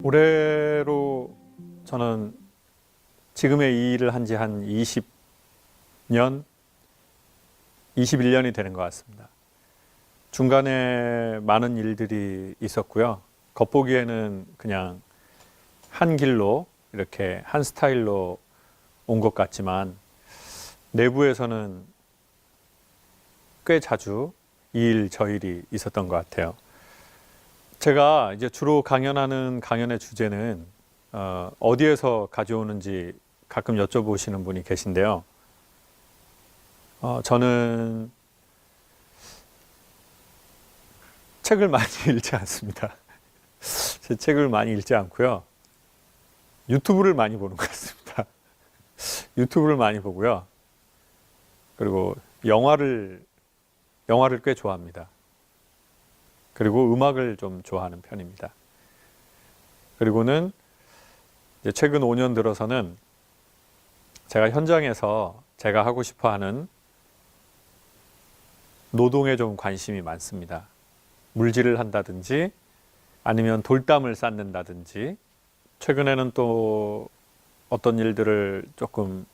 올해로 저는 지금의 이 일을 한 지 한 20년, 21년이 되는 것 같습니다. 중간에 많은 일들이 있었고요. 겉보기에는 그냥 한 길로 이렇게 한 스타일로 온 것 같지만 내부에서는 꽤 자주 이 일, 저 일이 있었던 것 같아요. 제가 이제 주로 강연하는 강연의 주제는 어디에서 가져오는지 가끔 여쭤보시는 분이 계신데요. 저는 책을 많이 읽지 않습니다. 제 책을 많이 읽지 않고요. 유튜브를 많이 보는 것 같습니다. 유튜브를 많이 보고요. 그리고 영화를 꽤 좋아합니다. 그리고 음악을 좀 좋아하는 편입니다. 그리고는 이제 최근 5년 들어서는 제가 현장에서 제가 하고 싶어 하는 노동에 좀 관심이 많습니다. 물질을 한다든지 아니면 돌담을 쌓는다든지 최근에는 또 어떤 일들을 조금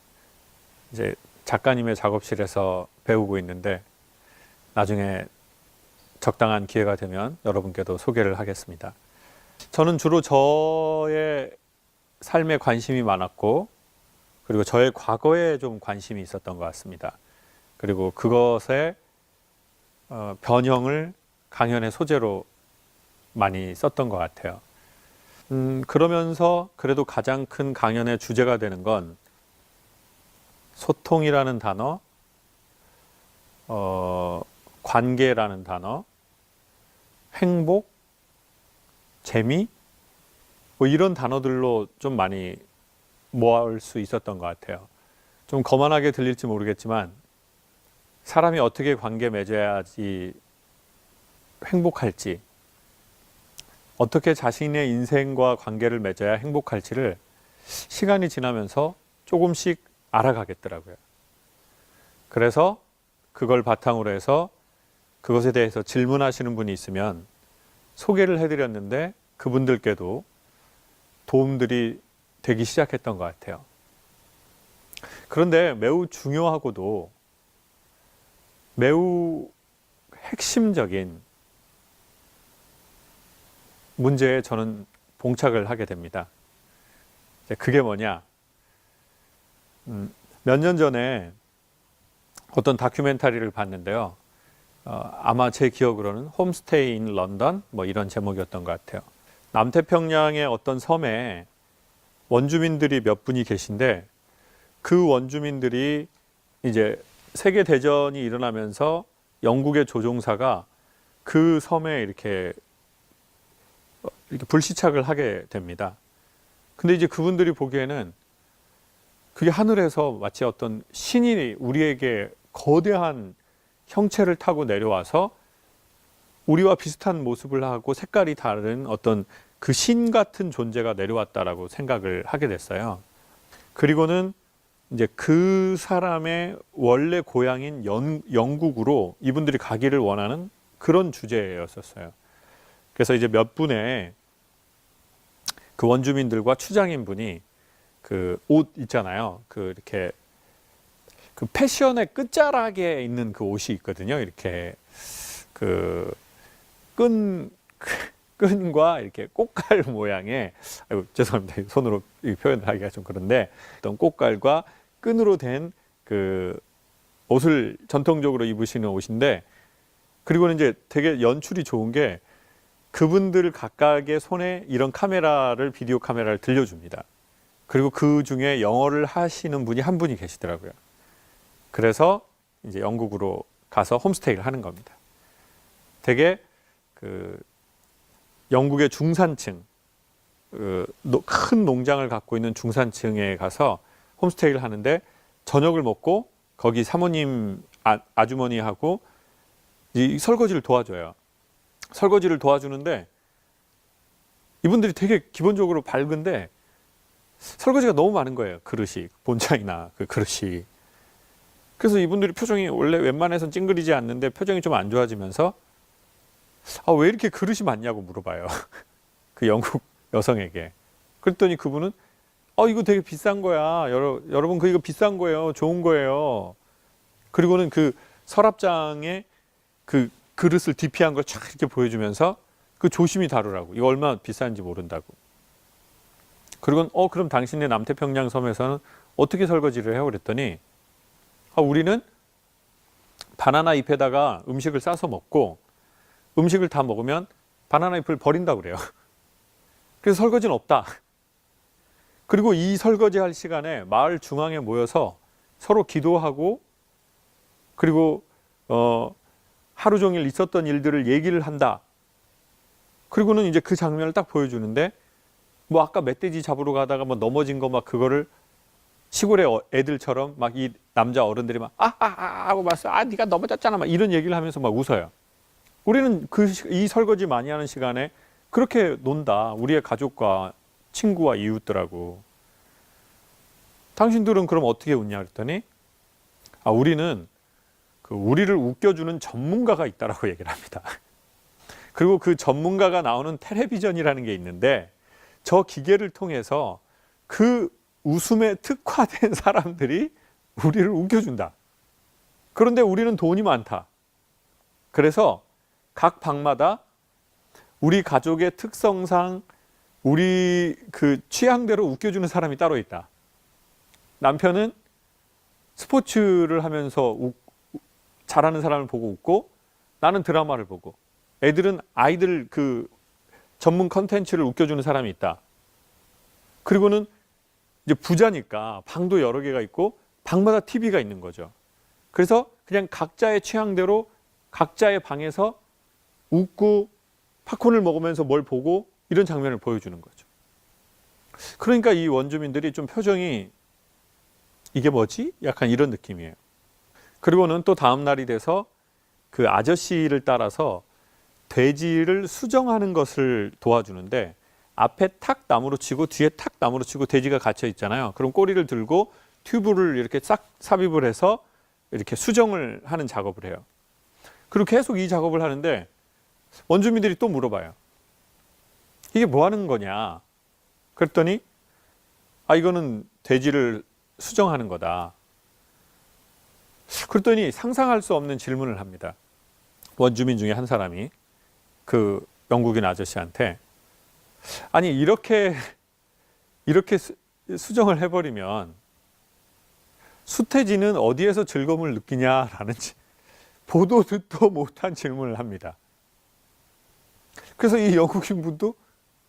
이제 작가님의 작업실에서 배우고 있는데 나중에 적당한 기회가 되면 여러분께도 소개를 하겠습니다. 저는 주로 저의 삶에 관심이 많았고 그리고 저의 과거에 좀 관심이 있었던 것 같습니다. 그리고 그것의 변형을 강연의 소재로 많이 썼던 것 같아요. 그러면서 그래도 가장 큰 강연의 주제가 되는 건 소통이라는 단어, 관계라는 단어, 행복, 재미, 뭐 이런 단어들로 좀 많이 모을 수 있었던 것 같아요. 좀 거만하게 들릴지 모르겠지만 사람이 어떻게 관계 맺어야지 행복할지, 어떻게 자신의 인생과 관계를 맺어야 행복할지를 시간이 지나면서 조금씩 알아가겠더라고요. 그래서 그걸 바탕으로 해서 그것에 대해서 질문하시는 분이 있으면 소개를 해드렸는데 그분들께도 도움들이 되기 시작했던 것 같아요. 그런데 매우 중요하고도 매우 핵심적인 문제에 저는 봉착을 하게 됩니다. 그게 뭐냐? 몇 년 전에 어떤 다큐멘터리를 봤는데요. 아마 제 기억으로는 홈스테이 인 런던 뭐 이런 제목이었던 것 같아요. 남태평양의 어떤 섬에 원주민들이 몇 분이 계신데 그 원주민들이 이제 세계 대전이 일어나면서 영국의 조종사가 그 섬에 이렇게 불시착을 하게 됩니다. 근데 이제 그분들이 보기에는 그게 하늘에서 마치 어떤 신이 우리에게 거대한 형체를 타고 내려와서 우리와 비슷한 모습을 하고 색깔이 다른 어떤 그 신 같은 존재가 내려왔다라고 생각을 하게 됐어요. 그리고는 이제 그 사람의 원래 고향인 영국으로 이분들이 가기를 원하는 그런 주제였었어요. 그래서 이제 몇 분의 그 원주민들과 추장인 분이 그 옷 있잖아요. 그 이렇게 그 패션의 끝자락에 있는 그 옷이 있거든요. 이렇게 그 끈과 이렇게 꽃갈 모양의, 아이고, 죄송합니다. 손으로 표현을 하기가 좀 그런데 어떤 꽃갈과 끈으로 된 그 옷을 전통적으로 입으시는 옷인데, 그리고는 이제 되게 연출이 좋은 게 그분들 각각의 손에 이런 카메라를, 비디오 카메라를 들려줍니다. 그리고 그 중에 영어를 하시는 분이 한 분이 계시더라고요. 그래서 이제 영국으로 가서 홈스테이를 하는 겁니다. 되게 그 영국의 중산층, 큰 농장을 갖고 있는 중산층에 가서 홈스테이를 하는데 저녁을 먹고 거기 사모님, 아주머니하고 이 설거지를 도와줘요. 설거지를 도와주는데 이분들이 되게 기본적으로 밝은데 설거지가 너무 많은 거예요. 그릇이, 본창이나 그 그릇이. 그래서 이분들이 표정이 원래 웬만해선 찡그리지 않는데 표정이 좀 안 좋아지면서 왜 이렇게 그릇이 많냐고 물어봐요. 그 영국 여성에게. 그랬더니 그분은 이거 되게 비싼 거야. 여러분 이거 비싼 거예요. 좋은 거예요. 그리고는 그 서랍장에 그 그릇을 DP한 걸 쫙 이렇게 보여주면서 그 조심히 다루라고. 이거 얼마나 비싼지 모른다고. 그리고 그럼 당신네 남태평양 섬에서는 어떻게 설거지를 해요? 그랬더니 우리는 바나나 잎에다가 음식을 싸서 먹고 음식을 다 먹으면 바나나 잎을 버린다고 그래요. 그래서 설거지는 없다. 그리고 이 설거지할 시간에 마을 중앙에 모여서 서로 기도하고 그리고 하루 종일 있었던 일들을 얘기를 한다. 그리고는 이제 그 장면을 딱 보여주는데 뭐 아까 멧돼지 잡으러 가다가 뭐 넘어진 거 막 그거를 시골의 애들처럼 막 이 남자 어른들이 막 하고 봤어. 네가 넘어졌잖아. 막 이런 얘기를 하면서 막 웃어요. 우리는 이 설거지 많이 하는 시간에 그렇게 논다. 우리의 가족과 친구와 이웃들하고. 당신들은 그럼 어떻게 웃냐 그랬더니 우리는 우리를 웃겨주는 전문가가 있다라고 얘기를 합니다. 그리고 그 전문가가 나오는 텔레비전이라는 게 있는데 저 기계를 통해서 그 웃음에 특화된 사람들이 우리를 웃겨준다. 그런데 우리는 돈이 많다. 그래서 각 방마다 우리 가족의 특성상 우리 그 취향대로 웃겨주는 사람이 따로 있다. 남편은 스포츠를 하면서 잘하는 사람을 보고 웃고 나는 드라마를 보고 애들은 아이들 그 전문 컨텐츠를 웃겨주는 사람이 있다. 그리고는 이제 부자니까 방도 여러 개가 있고 방마다 TV가 있는 거죠. 그래서 그냥 각자의 취향대로 각자의 방에서 웃고 팝콘을 먹으면서 뭘 보고 이런 장면을 보여주는 거죠. 그러니까 이 원주민들이 좀 표정이 이게 뭐지? 약간 이런 느낌이에요. 그리고는 또 다음 날이 돼서 그 아저씨를 따라서 돼지를 수정하는 것을 도와주는데 앞에 탁 나무로 치고 뒤에 탁 나무로 치고 돼지가 갇혀 있잖아요. 그럼 꼬리를 들고 튜브를 이렇게 싹 삽입을 해서 이렇게 수정을 하는 작업을 해요. 그리고 계속 이 작업을 하는데 원주민들이 또 물어봐요. 이게 뭐 하는 거냐? 그랬더니 이거는 돼지를 수정하는 거다. 그랬더니 상상할 수 없는 질문을 합니다. 원주민 중에 한 사람이 그 영국인 아저씨한테 아니 이렇게 수정을 해버리면 수태지는 어디에서 즐거움을 느끼냐라는 보도 듣도 못한 질문을 합니다. 그래서 이 영국인 분도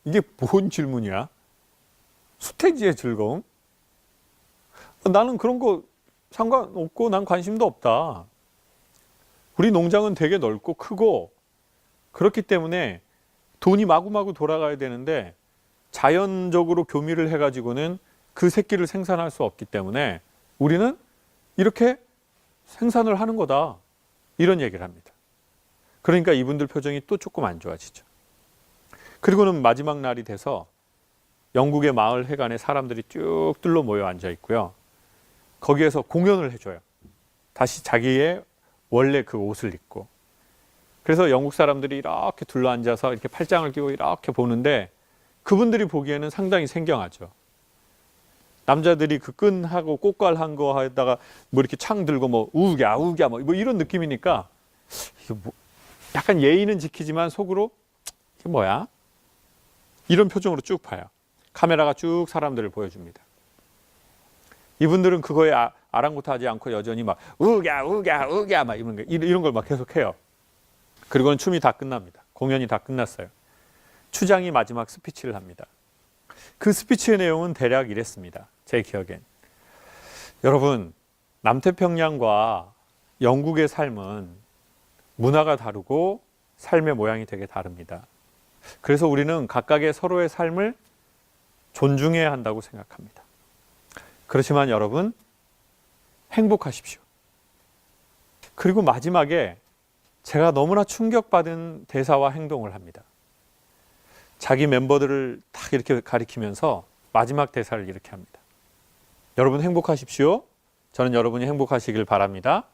이게 뭔 질문이야? 수태지의 즐거움? 나는 그런 거 상관없고 난 관심도 없다. 우리 농장은 되게 넓고 크고 그렇기 때문에 돈이 마구마구 돌아가야 되는데 자연적으로 교미를 해가지고는 그 새끼를 생산할 수 없기 때문에 우리는 이렇게 생산을 하는 거다. 이런 얘기를 합니다. 그러니까 이분들 표정이 또 조금 안 좋아지죠. 그리고는 마지막 날이 돼서 영국의 마을 해관에 사람들이 쭉 둘러 모여 앉아 있고요. 거기에서 공연을 해줘요. 다시 자기의 원래 그 옷을 입고. 그래서 영국 사람들이 이렇게 둘러 앉아서 이렇게 팔짱을 끼고 이렇게 보는데 그분들이 보기에는 상당히 생경하죠. 남자들이 그 끈하고 꽃갈한 거 하다가 뭐 이렇게 창 들고 뭐 우우갸 뭐 이런 느낌이니까 이게 뭐 약간 예의는 지키지만 속으로 이게 뭐야? 이런 표정으로 쭉 봐요. 카메라가 쭉 사람들을 보여줍니다. 이분들은 그거에 아랑곳하지 않고 여전히 막 우갸 막 이런 걸 막 계속해요. 그리고는 춤이 다 끝납니다. 공연이 다 끝났어요. 추장이 마지막 스피치를 합니다. 그 스피치의 내용은 대략 이랬습니다. 제 기억엔. 여러분, 남태평양과 영국의 삶은 문화가 다르고 삶의 모양이 되게 다릅니다. 그래서 우리는 각각의 서로의 삶을 존중해야 한다고 생각합니다. 그렇지만 여러분, 행복하십시오. 그리고 마지막에 제가 너무나 충격받은 대사와 행동을 합니다. 자기 멤버들을 딱 이렇게 가리키면서 마지막 대사를 이렇게 합니다. 여러분 행복하십시오. 저는 여러분이 행복하시길 바랍니다.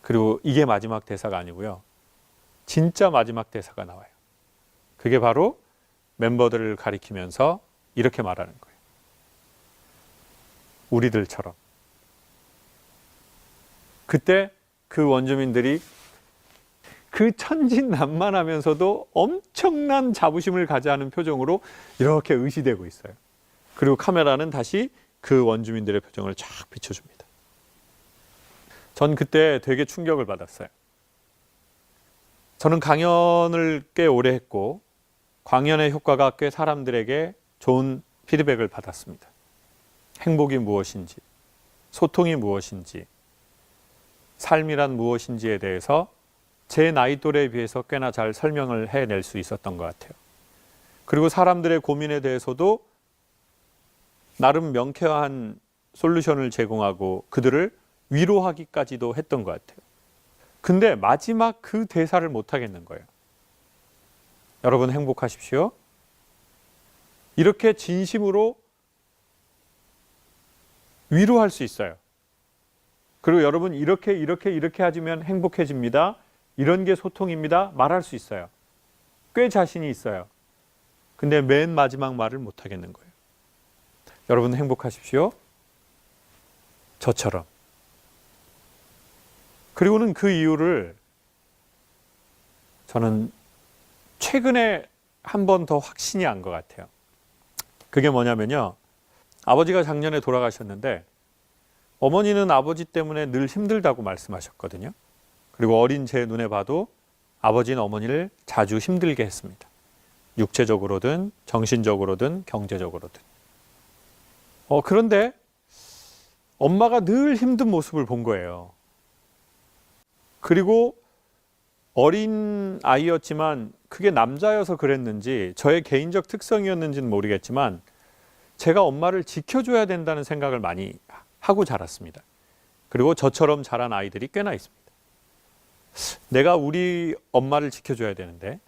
그리고 이게 마지막 대사가 아니고요. 진짜 마지막 대사가 나와요. 그게 바로 멤버들을 가리키면서 이렇게 말하는 거예요. 우리들처럼. 그때 그 원주민들이 그 천진난만하면서도 엄청난 자부심을 가져하는 표정으로 이렇게 의시되고 있어요. 그리고 카메라는 다시 그 원주민들의 표정을 쫙 비춰줍니다. 전 그때 되게 충격을 받았어요. 저는 강연을 꽤 오래 했고 강연의 효과가 꽤 사람들에게 좋은 피드백을 받았습니다. 행복이 무엇인지, 소통이 무엇인지, 삶이란 무엇인지에 대해서 제 나이 또래에 비해서 꽤나 잘 설명을 해낼 수 있었던 것 같아요. 그리고 사람들의 고민에 대해서도 나름 명쾌한 솔루션을 제공하고 그들을 위로하기까지도 했던 것 같아요. 근데 마지막 그 대사를 못 하겠는 거예요. 여러분 행복하십시오. 이렇게 진심으로 위로할 수 있어요. 그리고 여러분 이렇게 하시면 행복해집니다. 이런 게 소통입니다. 말할 수 있어요. 꽤 자신이 있어요. 근데 맨 마지막 말을 못 하겠는 거예요. 여러분 행복하십시오. 저처럼. 그리고는 그 이유를 저는 최근에 한 번 더 확신이 안 것 같아요. 그게 뭐냐면요. 아버지가 작년에 돌아가셨는데 어머니는 아버지 때문에 늘 힘들다고 말씀하셨거든요. 그리고 어린 제 눈에 봐도 아버지는 어머니를 자주 힘들게 했습니다. 육체적으로든 정신적으로든 경제적으로든. 그런데 엄마가 늘 힘든 모습을 본 거예요. 그리고 어린 아이였지만 그게 남자여서 그랬는지 저의 개인적 특성이었는지는 모르겠지만 제가 엄마를 지켜줘야 된다는 생각을 많이 하고 자랐습니다. 그리고 저처럼 자란 아이들이 꽤나 있습니다. 내가 우리 엄마를 지켜줘야 되는데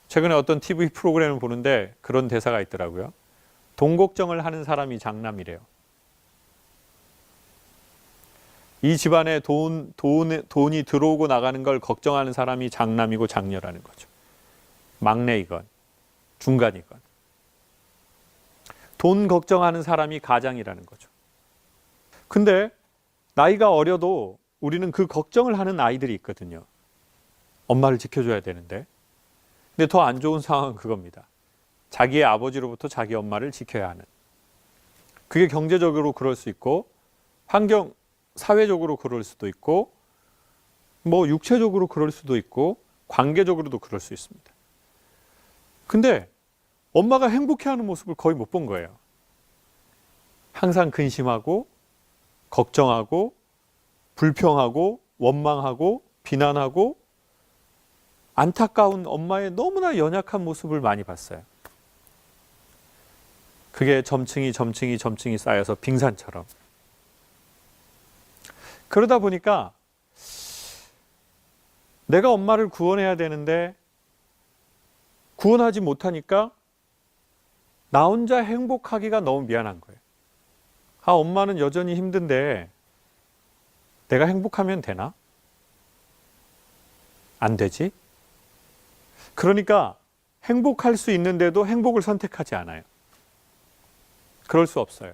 최근에 어떤 TV 프로그램을 보는데 그런 대사가 있더라고요. 돈 걱정을 하는 사람이 장남이래요. 이 집안에 돈이 들어오고 나가는 걸 걱정하는 사람이 장남이고 장녀라는 거죠. 막내이건 중간이건. 돈 걱정하는 사람이 가장이라는 거죠. 근데 나이가 어려도 우리는 그 걱정을 하는 아이들이 있거든요. 엄마를 지켜줘야 되는데. 근데 더 안 좋은 상황은 그겁니다. 자기의 아버지로부터 자기 엄마를 지켜야 하는. 그게 경제적으로 그럴 수 있고 사회적으로 그럴 수도 있고 육체적으로 그럴 수도 있고 관계적으로도 그럴 수 있습니다. 근데 엄마가 행복해하는 모습을 거의 못 본 거예요. 항상 근심하고 걱정하고 불평하고 원망하고 비난하고 안타까운 엄마의 너무나 연약한 모습을 많이 봤어요. 그게 점층이 쌓여서 빙산처럼. 그러다 보니까 내가 엄마를 구원해야 되는데 구원하지 못하니까 나 혼자 행복하기가 너무 미안한 거예요. 엄마는 여전히 힘든데 내가 행복하면 되나? 안 되지? 그러니까 행복할 수 있는데도 행복을 선택하지 않아요. 그럴 수 없어요.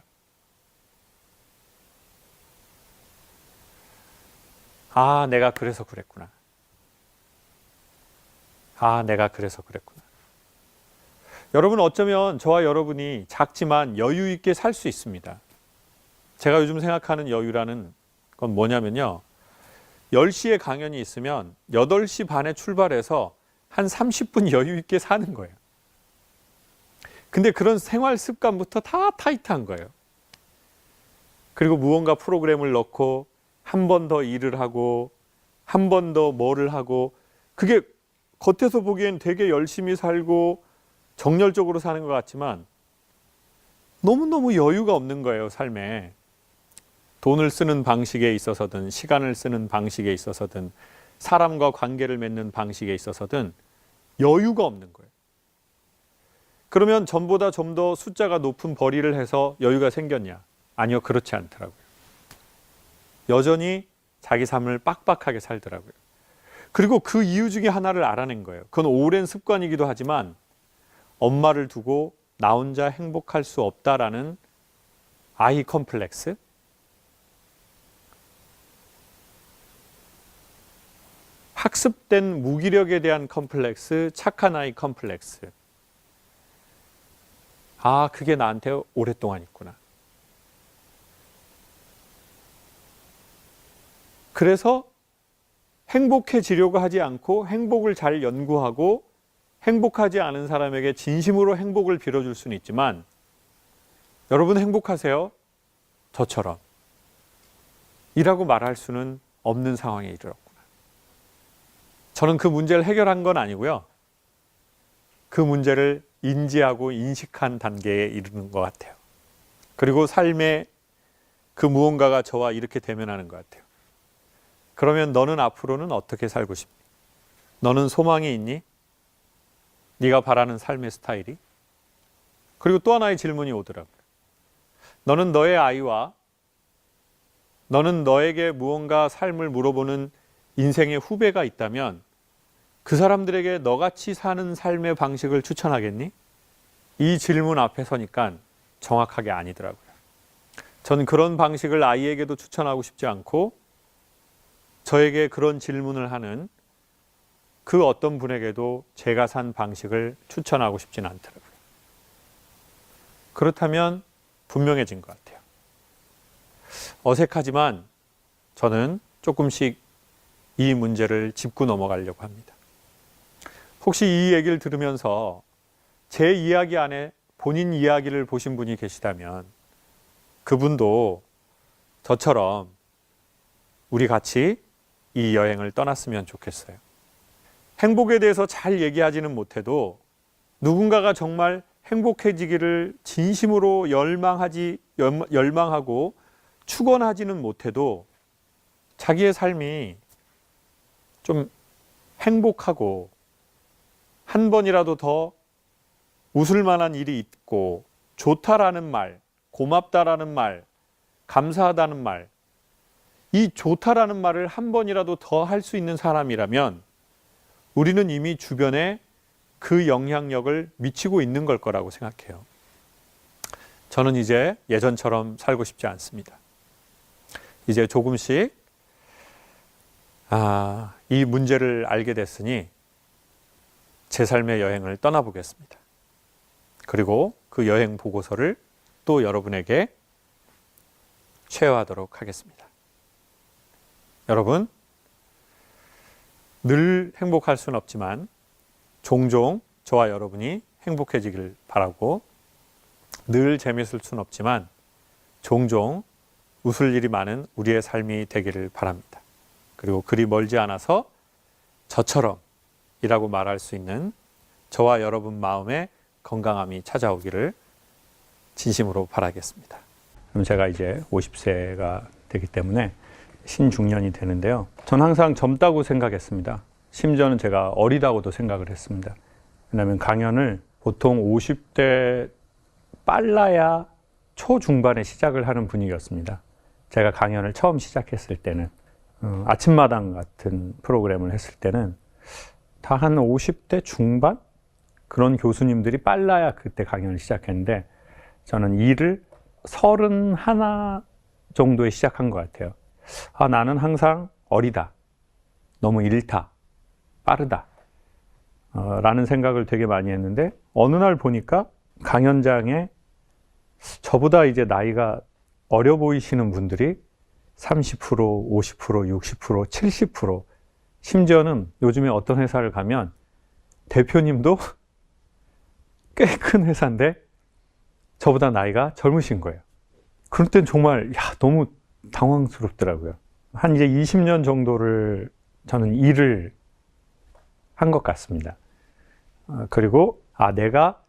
내가 그래서 그랬구나. 내가 그래서 그랬구나. 여러분 어쩌면 저와 여러분이 작지만 여유 있게 살 수 있습니다. 제가 요즘 생각하는 여유라는 건 뭐냐면요. 10시에 강연이 있으면 8시 반에 출발해서 한 30분 여유 있게 사는 거예요. 근데 그런 생활 습관부터 다 타이트한 거예요. 그리고 무언가 프로그램을 넣고 한 번 더 일을 하고 한 번 더 뭐를 하고 그게 겉에서 보기엔 되게 열심히 살고 정열적으로 사는 것 같지만 너무너무 여유가 없는 거예요, 삶에. 돈을 쓰는 방식에 있어서든 시간을 쓰는 방식에 있어서든 사람과 관계를 맺는 방식에 있어서든 여유가 없는 거예요. 그러면 전보다 좀 더 숫자가 높은 벌이를 해서 여유가 생겼냐? 아니요, 그렇지 않더라고요. 여전히 자기 삶을 빡빡하게 살더라고요. 그리고 그 이유 중에 하나를 알아낸 거예요. 그건 오랜 습관이기도 하지만 엄마를 두고 나 혼자 행복할 수 없다라는 아이 컴플렉스, 학습된 무기력에 대한 컴플렉스, 착한 아이 컴플렉스. 아, 그게 나한테 오랫동안 있구나. 그래서 행복해지려고 하지 않고 행복을 잘 연구하고 행복하지 않은 사람에게 진심으로 행복을 빌어줄 수는 있지만, 여러분 행복하세요? 저처럼. 이라고 말할 수는 없는 상황에 이르렀구나. 저는 그 문제를 해결한 건 아니고요. 그 문제를 인지하고 인식한 단계에 이르는 것 같아요. 그리고 삶의 그 무언가가 저와 이렇게 대면하는 것 같아요. 그러면 너는 앞으로는 어떻게 살고 싶니? 너는 소망이 있니? 네가 바라는 삶의 스타일이? 그리고 또 하나의 질문이 오더라고요. 너는 너의 아이와 너는 너에게 무언가 삶을 물어보는 인생의 후배가 있다면 그 사람들에게 너같이 사는 삶의 방식을 추천하겠니? 이 질문 앞에 서니까 정확하게 아니더라고요. 저는 그런 방식을 아이에게도 추천하고 싶지 않고 저에게 그런 질문을 하는 그 어떤 분에게도 제가 산 방식을 추천하고 싶지는 않더라고요. 그렇다면 분명해진 것 같아요. 어색하지만 저는 조금씩 이 문제를 짚고 넘어가려고 합니다. 혹시 이 얘기를 들으면서 제 이야기 안에 본인 이야기를 보신 분이 계시다면 그분도 저처럼 우리 같이 이 여행을 떠났으면 좋겠어요. 행복에 대해서 잘 얘기하지는 못해도 누군가가 정말 행복해지기를 진심으로 열망하고 축원하지는 못해도 자기의 삶이 좀 행복하고 한 번이라도 더 웃을 만한 일이 있고 좋다라는 말, 고맙다라는 말, 감사하다는 말, 이 좋다라는 말을 한 번이라도 더 할 수 있는 사람이라면 우리는 이미 주변에 그 영향력을 미치고 있는 걸 거라고 생각해요. 저는 이제 예전처럼 살고 싶지 않습니다. 이제 조금씩 이 문제를 알게 됐으니 제 삶의 여행을 떠나보겠습니다. 그리고 그 여행 보고서를 또 여러분에게 쉐어하도록 하겠습니다. 여러분, 늘 행복할 수는 없지만 종종 저와 여러분이 행복해지길 바라고, 늘 재미있을 수는 없지만 종종 웃을 일이 많은 우리의 삶이 되기를 바랍니다. 그리고 그리 멀지 않아서 저처럼 이라고 말할 수 있는 저와 여러분 마음에 건강함이 찾아오기를 진심으로 바라겠습니다. 그럼 제가 이제 50세가 되기 때문에 신중년이 되는데요. 전 항상 젊다고 생각했습니다. 심지어는 제가 어리다고도 생각을 했습니다. 왜냐하면 강연을 보통 50대 빨라야 초중반에 시작을 하는 분위기였습니다. 제가 강연을 처음 시작했을 때는 아침마당 같은 프로그램을 했을 때는 다 한 50대 중반? 그런 교수님들이 빨라야 그때 강연을 시작했는데 저는 일을 31 정도에 시작한 것 같아요. 나는 항상 어리다, 너무 일타, 빠르다 라는 생각을 되게 많이 했는데 어느 날 보니까 강연장에 저보다 이제 나이가 어려 보이시는 분들이 30%, 50%, 60%, 70%, 심지어는 요즘에 어떤 회사를 가면 대표님도 꽤 큰 회사인데 저보다 나이가 젊으신 거예요. 그럴 땐 정말 너무 당황스럽더라고요. 한 이제 20년 정도를 저는 일을 한 것 같습니다. 그리고 내가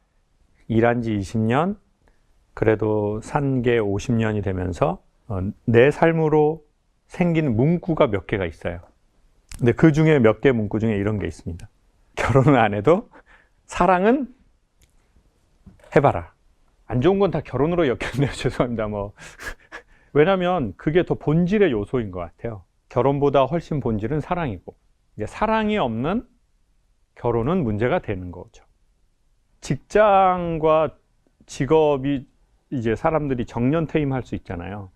일한 지 20년, 그래도 산 게 50년이 되면서 내 삶으로 생긴 문구가 몇 개가 있어요. 근데 그 중에 몇 개 문구 중에 이런 게 있습니다. 결혼은 안 해도 사랑은 해봐라. 안 좋은 건 다 결혼으로 엮였네요. 죄송합니다. 왜냐면 그게 더 본질의 요소인 것 같아요. 결혼보다 훨씬 본질은 사랑이고, 이제 사랑이 없는 결혼은 문제가 되는 거죠. 직장과 직업이 이제 사람들이 정년퇴임할 수 있잖아요.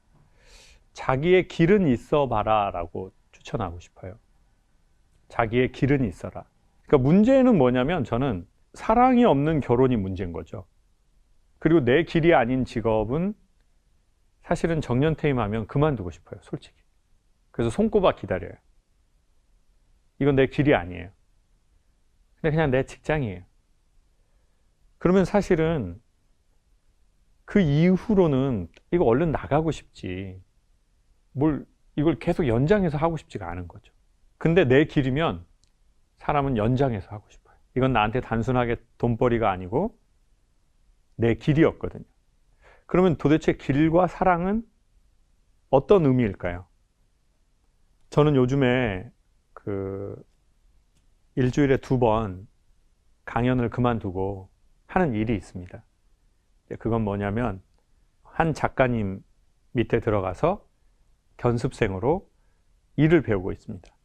자기의 길은 있어 봐라라고 추천하고 싶어요. 자기의 길은 있어라. 그러니까 문제는 뭐냐면 저는 사랑이 없는 결혼이 문제인 거죠. 그리고 내 길이 아닌 직업은 사실은 정년퇴임하면 그만두고 싶어요, 솔직히. 그래서 손꼽아 기다려요. 이건 내 길이 아니에요. 근데 그냥 내 직장이에요. 그러면 사실은 그 이후로는 이거 얼른 나가고 싶지. 이걸 계속 연장해서 하고 싶지가 않은 거죠. 근데 내 길이면 사람은 연장해서 하고 싶어요. 이건 나한테 단순하게 돈벌이가 아니고 내 길이었거든요. 그러면 도대체 길과 사랑은 어떤 의미일까요? 저는 요즘에 일주일에 2번 강연을 그만두고 하는 일이 있습니다. 그건 뭐냐면 한 작가님 밑에 들어가서 견습생으로 일을 배우고 있습니다.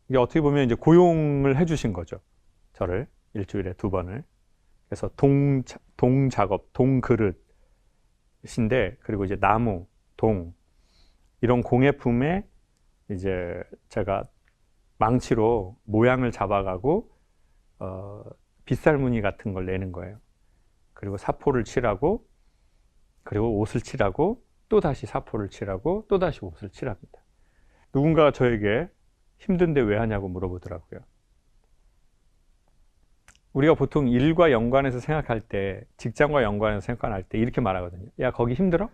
이게 어떻게 보면 이제 고용을 해주신 거죠. 저를 일주일에 2번을. 그래서 동작업, 동그릇인데, 그리고 이제 나무, 동 이런 공예품에 이제 제가 망치로 모양을 잡아가고 빗살무늬 같은 걸 내는 거예요. 그리고 사포를 칠하고, 그리고 옷을 칠하고, 또 다시 사포를 칠하고, 또 다시 옷을 칠합니다. 누군가가 저에게 힘든데 왜 하냐고 물어보더라고요. 우리가 보통 일과 연관해서 생각할 때, 직장과 연관해서 생각할 때 이렇게 말하거든요. 야, 거기 힘들어?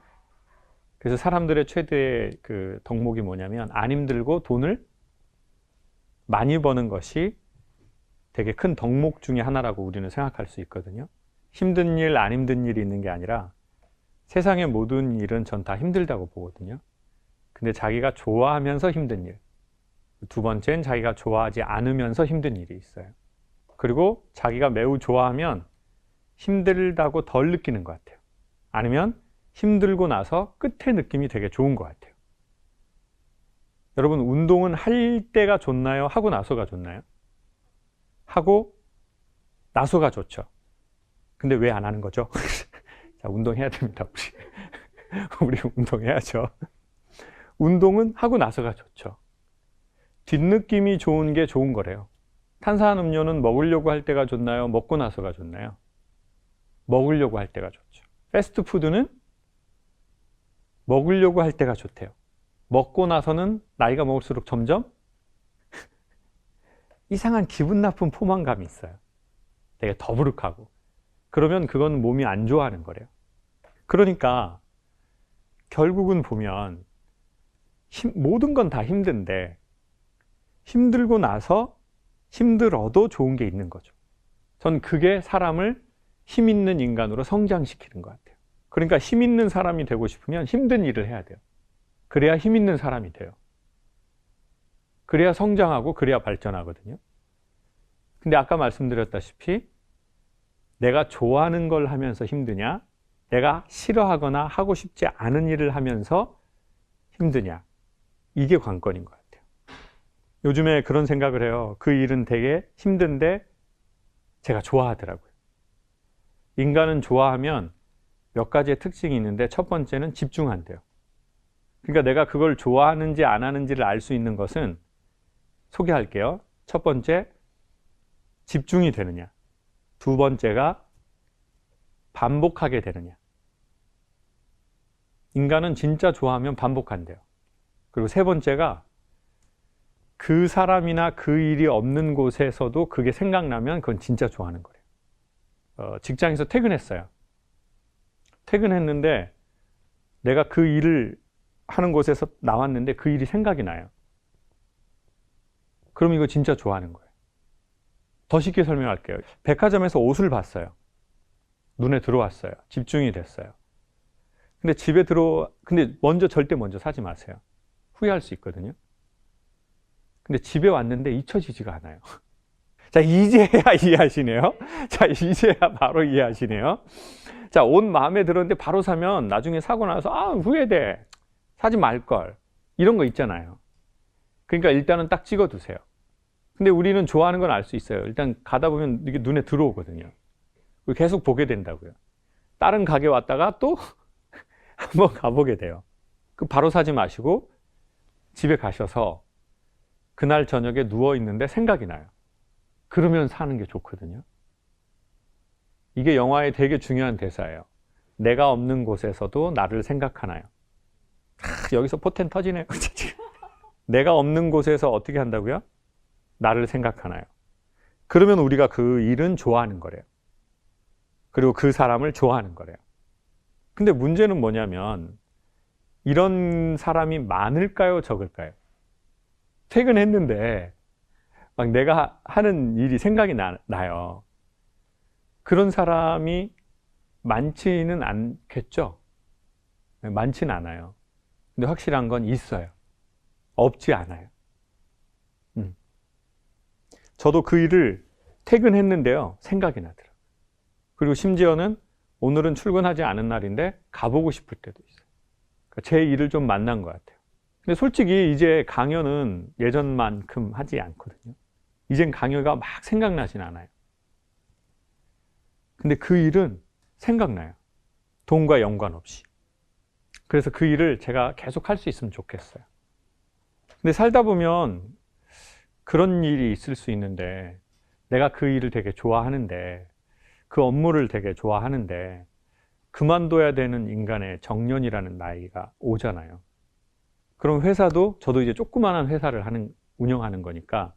그래서 사람들의 최대의 그 덕목이 뭐냐면, 안 힘들고 돈을 많이 버는 것이 되게 큰 덕목 중에 하나라고 우리는 생각할 수 있거든요. 힘든 일, 안 힘든 일이 있는 게 아니라 세상의 모든 일은 전 다 힘들다고 보거든요. 근데 자기가 좋아하면서 힘든 일, 2번째는 자기가 좋아하지 않으면서 힘든 일이 있어요. 그리고 자기가 매우 좋아하면 힘들다고 덜 느끼는 것 같아요. 아니면 힘들고 나서 끝의 느낌이 되게 좋은 것 같아요. 여러분, 운동은 할 때가 좋나요? 하고 나서가 좋나요? 하고 나서가 좋죠. 근데 왜 안 하는 거죠? 자, 운동해야 됩니다, 우리 운동해야죠. 운동은 하고 나서가 좋죠. 뒷느낌이 좋은 게 좋은 거래요. 탄산음료는 먹으려고 할 때가 좋나요? 먹고 나서가 좋나요? 먹으려고 할 때가 좋죠. 패스트푸드는 먹으려고 할 때가 좋대요. 먹고 나서는 나이가 먹을수록 점점 이상한 기분 나쁜 포만감이 있어요. 되게 더부룩하고. 그러면 그건 몸이 안 좋아하는 거래요. 그러니까 결국은 보면 모든 건 다 힘든데 힘들고 나서 힘들어도 좋은 게 있는 거죠. 전 그게 사람을 힘 있는 인간으로 성장시키는 것 같아요. 그러니까 힘 있는 사람이 되고 싶으면 힘든 일을 해야 돼요. 그래야 힘 있는 사람이 돼요. 그래야 성장하고 그래야 발전하거든요. 근데 아까 말씀드렸다시피 내가 좋아하는 걸 하면서 힘드냐, 내가 싫어하거나 하고 싶지 않은 일을 하면서 힘드냐, 이게 관건인 것 같아요. 요즘에 그런 생각을 해요. 그 일은 되게 힘든데 제가 좋아하더라고요. 인간은 좋아하면 몇 가지의 특징이 있는데 첫 번째는 집중한대요. 그러니까 내가 그걸 좋아하는지 안 하는지를 알 수 있는 것은 소개할게요. 첫 번째, 집중이 되느냐. 2번째가 반복하게 되느냐. 인간은 진짜 좋아하면 반복한대요. 그리고 3번째가 그 사람이나 그 일이 없는 곳에서도 그게 생각나면 그건 진짜 좋아하는 거래요. 직장에서 퇴근했어요. 퇴근했는데 내가 그 일을 하는 곳에서 나왔는데 그 일이 생각이 나요. 그럼 이거 진짜 좋아하는 거예요. 더 쉽게 설명할게요. 백화점에서 옷을 봤어요. 눈에 들어왔어요. 집중이 됐어요. 근데 절대 먼저 사지 마세요. 후회할 수 있거든요. 근데 집에 왔는데 잊혀지지가 않아요. 자, 이제야 이해하시네요. 자, 이제야 바로 이해하시네요. 자, 옷 마음에 들었는데 바로 사면 나중에 사고 나서 후회돼. 사지 말걸. 이런 거 있잖아요. 그러니까 일단은 딱 찍어두세요. 근데 우리는 좋아하는 건 알 수 있어요. 일단 가다 보면 이게 눈에 들어오거든요. 계속 보게 된다고요. 다른 가게 왔다가 또 한번 가보게 돼요. 그 바로 사지 마시고 집에 가셔서 그날 저녁에 누워 있는데 생각이 나요. 그러면 사는 게 좋거든요. 이게 영화의 되게 중요한 대사예요. 내가 없는 곳에서도 나를 생각하나요? 여기서 포텐 터지네요. 내가 없는 곳에서 어떻게 한다고요? 나를 생각하나요? 그러면 우리가 그 일은 좋아하는 거래요. 그리고 그 사람을 좋아하는 거래요. 근데 문제는 뭐냐면 이런 사람이 많을까요? 적을까요? 퇴근했는데 막 내가 하는 일이 생각이 나요. 그런 사람이 많지는 않겠죠? 많지는 않아요. 근데 확실한 건 있어요. 없지 않아요. 저도 그 일을 퇴근했는데요. 생각이 나더라고요. 그리고 심지어는 오늘은 출근하지 않은 날인데 가보고 싶을 때도 있어요. 그러니까 제 일을 좀 만난 것 같아요. 근데 솔직히 이제 강연은 예전만큼 하지 않거든요. 이젠 강연가 막 생각나진 않아요. 근데 그 일은 생각나요. 돈과 연관없이. 그래서 그 일을 제가 계속 할 수 있으면 좋겠어요. 근데 살다 보면 그런 일이 있을 수 있는데 내가 그 일을 되게 좋아하는데 그 업무를 되게 좋아하는데 그만둬야 되는 인간의 정년이라는 나이가 오잖아요. 그럼 회사도 저도 이제 조그마한 회사를 운영하는 거니까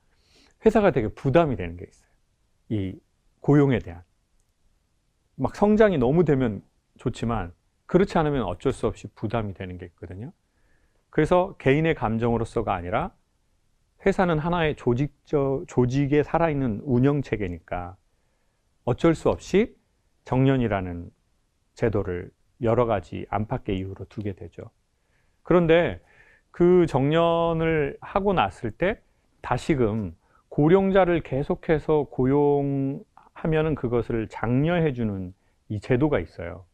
회사가 되게 부담이 되는 게 있어요. 이 고용에 대한. 막 성장이 너무 되면 좋지만 그렇지 않으면 어쩔 수 없이 부담이 되는 게 있거든요. 그래서 개인의 감정으로서가 아니라 회사는 하나의 조직에 살아있는 운영체계니까 어쩔 수 없이 정년이라는 제도를 여러 가지 안팎의 이유로 두게 되죠. 그런데 그 정년을 하고 났을 때 다시금 고령자를 계속해서 고용하면은 그것을 장려해주는 이 제도가 있어요.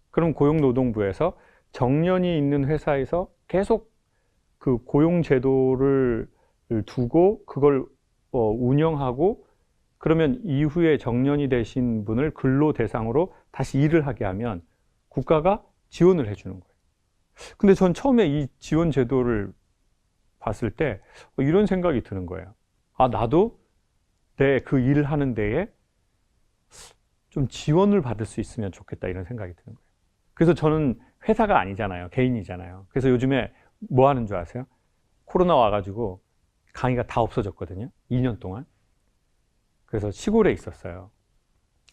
그럼 고용노동부에서 정년이 있는 회사에서 계속 그 고용제도를 두고 그걸 운영하고 그러면 이후에 정년이 되신 분을 근로 대상으로 다시 일을 하게 하면 국가가 지원을 해주는 거예요. 근데 전 처음에 이 지원 제도를 봤을 때 이런 생각이 드는 거예요. 아, 나도 내 그 일을 하는 데에 좀 지원을 받을 수 있으면 좋겠다 이런 생각이 드는 거예요. 그래서 저는 회사가 아니잖아요. 개인이잖아요. 그래서 요즘에 뭐 하는 줄 아세요? 코로나 와가지고 강의가 다 없어졌거든요. 2년 동안. 그래서 시골에 있었어요.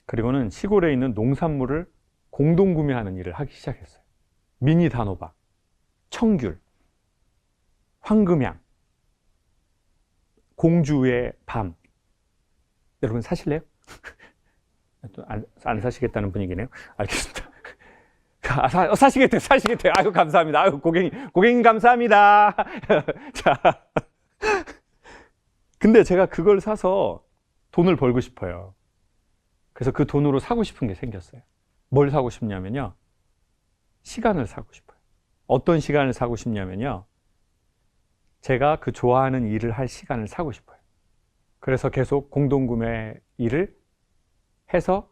그리고는 시골에 있는 농산물을 공동 구매하는 일을 하기 시작했어요. 미니 단호박, 청귤, 황금향, 공주의 밤. 여러분 사실래요? 또 안 사시겠다는 분위기네요. 알겠습니다. 사시겠대요. 아유, 감사합니다. 아유, 고객님 감사합니다. 자. 근데 제가 그걸 사서 돈을 벌고 싶어요. 그래서 그 돈으로 사고 싶은 게 생겼어요. 뭘 사고 싶냐면요. 시간을 사고 싶어요. 어떤 시간을 사고 싶냐면요. 제가 그 좋아하는 일을 할 시간을 사고 싶어요. 그래서 계속 공동구매 일을 해서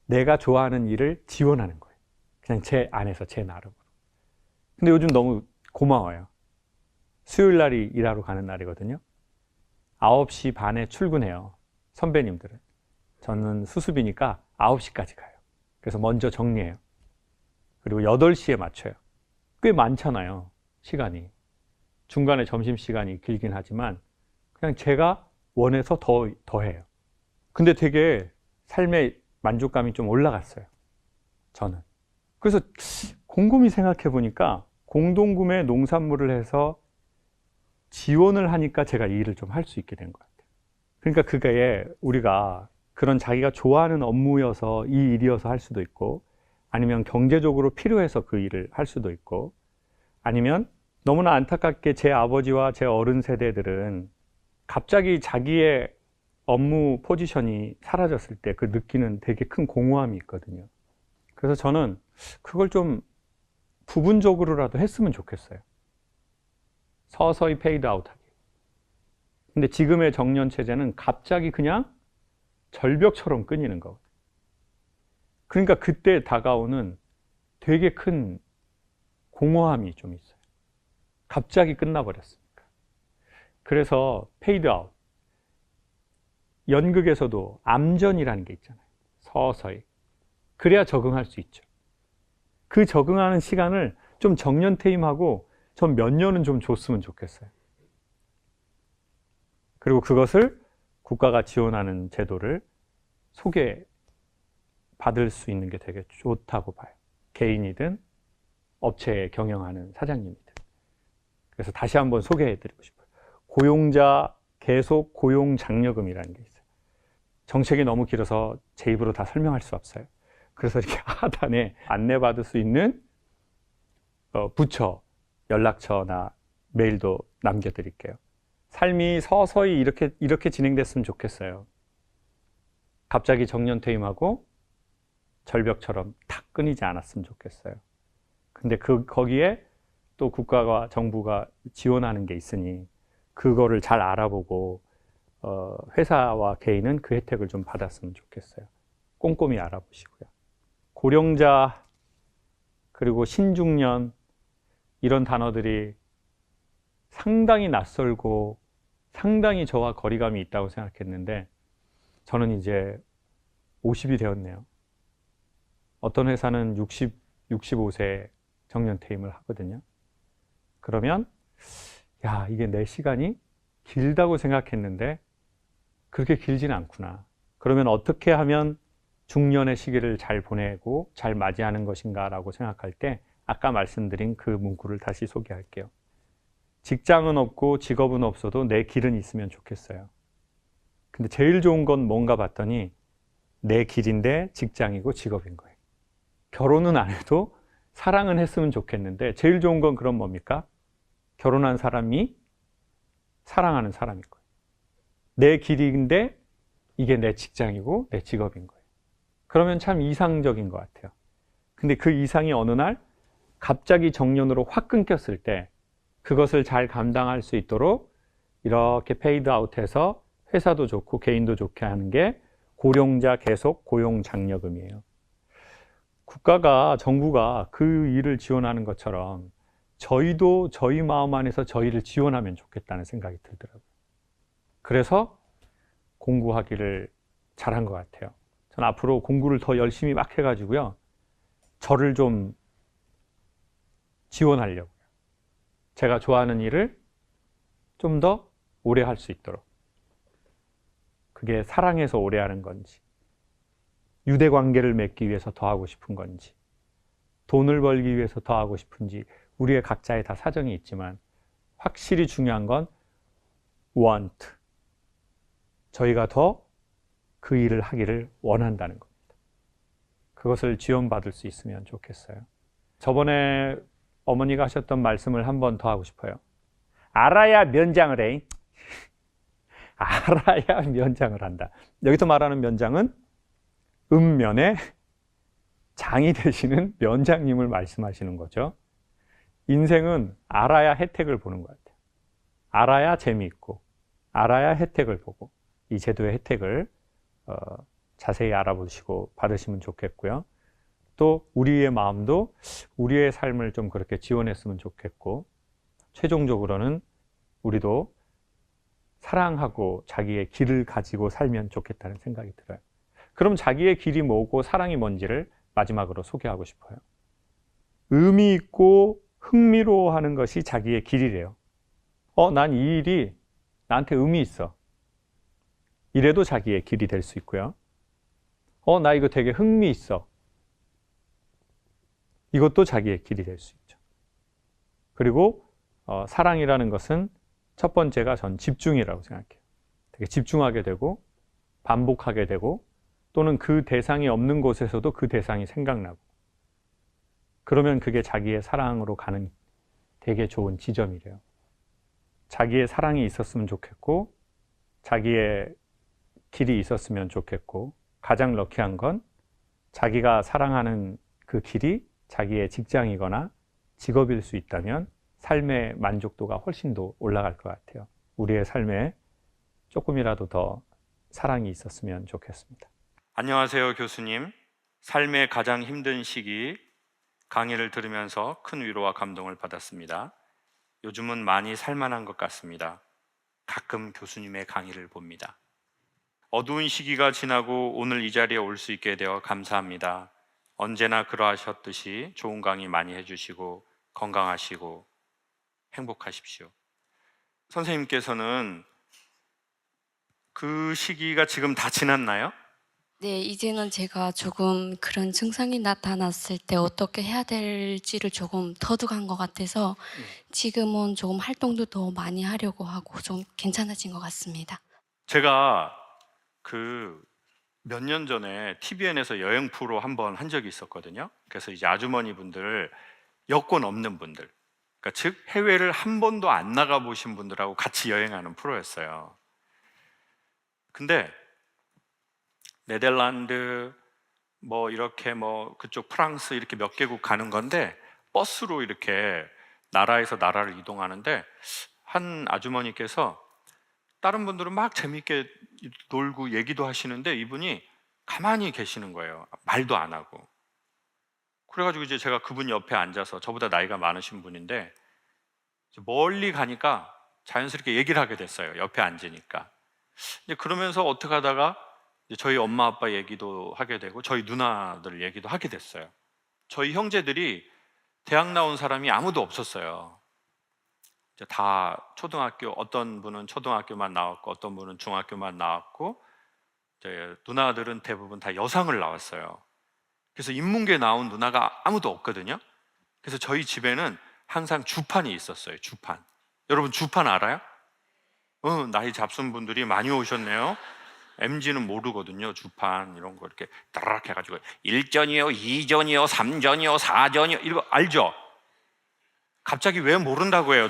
내가 좋아하는 일을 지원하는 거예요. 그냥 제 안에서 제 나름으로. 근데 요즘 너무 고마워요. 수요일 날이 일하러 가는 날이거든요. 9시 반에 출근해요. 선배님들은. 저는 수습이니까 9시까지 가요. 그래서 먼저 정리해요. 그리고 8시에 맞춰요. 꽤 많잖아요. 시간이. 중간에 점심시간이 길긴 하지만 그냥 제가 원해서 더 해요. 근데 되게 삶의 만족감이 좀 올라갔어요. 저는. 그래서 곰곰이 생각해 보니까 공동구매 농산물을 해서 지원을 하니까 제가 이 일을 좀 할 수 있게 된 것 같아요. 그러니까 그게 우리가 그런 자기가 좋아하는 업무여서 이 일이어서 할 수도 있고 아니면 경제적으로 필요해서 그 일을 할 수도 있고 아니면 너무나 안타깝게 제 아버지와 제 어른 세대들은 갑자기 자기의 업무 포지션이 사라졌을 때 그 느끼는 되게 큰 공허함이 있거든요. 그래서 저는 그걸 좀 부분적으로라도 했으면 좋겠어요. 서서히 페이드 아웃하게. 근데 지금의 정년 체제는 갑자기 그냥 절벽처럼 끊이는 거거든요. 그러니까 그때 다가오는 되게 큰 공허함이 좀 있어요. 갑자기 끝나버렸으니까. 그래서 페이드 아웃. 연극에서도 암전이라는 게 있잖아요. 서서히. 그래야 적응할 수 있죠. 그 적응하는 시간을 좀 정년퇴임하고 전 몇 년은 좀 줬으면 좋겠어요. 그리고 그것을 국가가 지원하는 제도를 소개받을 수 있는 게 되게 좋다고 봐요. 개인이든 업체에 경영하는 사장님이든. 그래서 다시 한번 소개해드리고 싶어요. 고용자 계속 고용 장려금이라는 게 있어요. 정책이 너무 길어서 제 입으로 다 설명할 수 없어요. 그래서 이렇게 하단에 안내받을 수 있는 부처 연락처나 메일도 남겨드릴게요. 삶이 서서히 이렇게 진행됐으면 좋겠어요. 갑자기 정년퇴임하고 절벽처럼 탁 끊이지 않았으면 좋겠어요. 근데 거기에 또 국가와 정부가 지원하는 게 있으니 그거를 잘 알아보고 회사와 개인은 그 혜택을 좀 받았으면 좋겠어요. 꼼꼼히 알아보시고요. 고령자 그리고 신중년 이런 단어들이 상당히 낯설고 상당히 저와 거리감이 있다고 생각했는데 저는 이제 50이 되었네요. 어떤 회사는 65세 정년퇴임을 하거든요. 그러면 야, 이게 내 시간이 길다고 생각했는데 그렇게 길지는 않구나. 그러면 어떻게 하면 중년의 시기를 잘 보내고 잘 맞이하는 것인가 라고 생각할 때 아까 말씀드린 그 문구를 다시 소개할게요. 직장은 없고 직업은 없어도 내 길은 있으면 좋겠어요. 근데 제일 좋은 건 뭔가 봤더니 내 길인데 직장이고 직업인 거예요. 결혼은 안 해도 사랑은 했으면 좋겠는데 제일 좋은 건 그럼 뭡니까? 결혼한 사람이 사랑하는 사람인 거예요. 내 길인데 이게 내 직장이고 내 직업인 거예요. 그러면 참 이상적인 것 같아요. 근데 그 이상이 어느 날 갑자기 정년으로 확 끊겼을 때 그것을 잘 감당할 수 있도록 이렇게 페이드 아웃해서 회사도 좋고 개인도 좋게 하는 게 고령자 계속 고용 장려금이에요. 국가가, 정부가 그 일을 지원하는 것처럼 저희도 저희 마음 안에서 저희를 지원하면 좋겠다는 생각이 들더라고요. 그래서 공부하기를 잘한 것 같아요. 전 앞으로 공부를 더 열심히 막 해가지고요. 저를 좀 지원하려고요. 제가 좋아하는 일을 좀 더 오래 할 수 있도록. 그게 사랑해서 오래 하는 건지, 유대 관계를 맺기 위해서 더 하고 싶은 건지, 돈을 벌기 위해서 더 하고 싶은지, 우리의 각자의 다 사정이 있지만 확실히 중요한 건 want. 저희가 더 그 일을 하기를 원한다는 겁니다. 그것을 지원받을 수 있으면 좋겠어요. 저번에 어머니가 하셨던 말씀을 한 번 더 하고 싶어요. 알아야 면장을 해. 알아야 면장을 한다. 여기서 말하는 면장은 읍면의 장이 되시는 면장님을 말씀하시는 거죠. 인생은 알아야 혜택을 보는 것 같아요. 알아야 재미있고 알아야 혜택을 보고 이 제도의 혜택을 자세히 알아보시고 받으시면 좋겠고요. 또 우리의 마음도 우리의 삶을 좀 그렇게 지원했으면 좋겠고 최종적으로는 우리도 사랑하고 자기의 길을 가지고 살면 좋겠다는 생각이 들어요. 그럼 자기의 길이 뭐고 사랑이 뭔지를 마지막으로 소개하고 싶어요. 의미 있고 흥미로워하는 것이 자기의 길이래요. 난 이 일이 나한테 의미 있어. 이래도 자기의 길이 될 수 있고요. 나 이거 되게 흥미 있어. 이것도 자기의 길이 될 수 있죠. 그리고 사랑이라는 것은 첫 번째가 전 집중이라고 생각해요. 되게 집중하게 되고 반복하게 되고 또는 그 대상이 없는 곳에서도 그 대상이 생각나고 그러면 그게 자기의 사랑으로 가는 되게 좋은 지점이래요. 자기의 사랑이 있었으면 좋겠고 자기의 길이 있었으면 좋겠고 가장 럭키한 건 자기가 사랑하는 그 길이 자기의 직장이거나 직업일 수 있다면 삶의 만족도가 훨씬 더 올라갈 것 같아요. 우리의 삶에 조금이라도 더 사랑이 있었으면 좋겠습니다. 안녕하세요, 교수님. 삶의 가장 힘든 시기 강의를 들으면서 큰 위로와 감동을 받았습니다. 요즘은 많이 살만한 것 같습니다. 가끔 교수님의 강의를 봅니다. 어두운 시기가 지나고 오늘 이 자리에 올 수 있게 되어 감사합니다. 언제나 그러하셨듯이 좋은 강의 많이 해주시고 건강하시고 행복하십시오. 선생님께서는 그 시기가 지금 다 지났나요? 네, 이제는 제가 조금 그런 증상이 나타났을 때 어떻게 해야 될지를 조금 터득한 것 같아서 지금은 조금 활동도 더 많이 하려고 하고 좀 괜찮아진 것 같습니다. 제가 그 몇 년 전에 TVN에서 여행 프로 한번 한 적이 있었거든요. 그래서 이제 아주머니 분들, 여권 없는 분들, 그러니까 즉 해외를 한 번도 안 나가 보신 분들하고 같이 여행하는 프로였어요. 근데 네덜란드 뭐 이렇게 뭐 그쪽 프랑스 이렇게 몇 개국 가는 건데 버스로 이렇게 나라에서 나라를 이동하는데 한 아주머니께서 다른 분들은 막 재밌게 놀고 얘기도 하시는데 이분이 가만히 계시는 거예요. 말도 안 하고. 그래가지고 이제 제가 그분 옆에 앉아서, 저보다 나이가 많으신 분인데 멀리 가니까 자연스럽게 얘기를 하게 됐어요. 옆에 앉으니까. 이제 그러면서 어떻게 하다가 이제 저희 엄마 아빠 얘기도 하게 되고 저희 누나들 얘기도 하게 됐어요. 저희 형제들이 대학 나온 사람이 아무도 없었어요. 이제 다 초등학교, 어떤 분은 초등학교만 나왔고 어떤 분은 중학교만 나왔고, 이제 누나들은 대부분 다 여상을 나왔어요. 그래서 인문계 나온 누나가 아무도 없거든요. 그래서 저희 집에는 항상 주판이 있었어요. 주판. 여러분 주판 알아요? 나이 잡순 분들이 많이 오셨네요. MG는 모르거든요. 주판 이런 거 이렇게 따라락 해가지고 1전이요, 2전이요, 3전이요, 4전이요 이거 알죠? 갑자기 왜 모른다고 해요?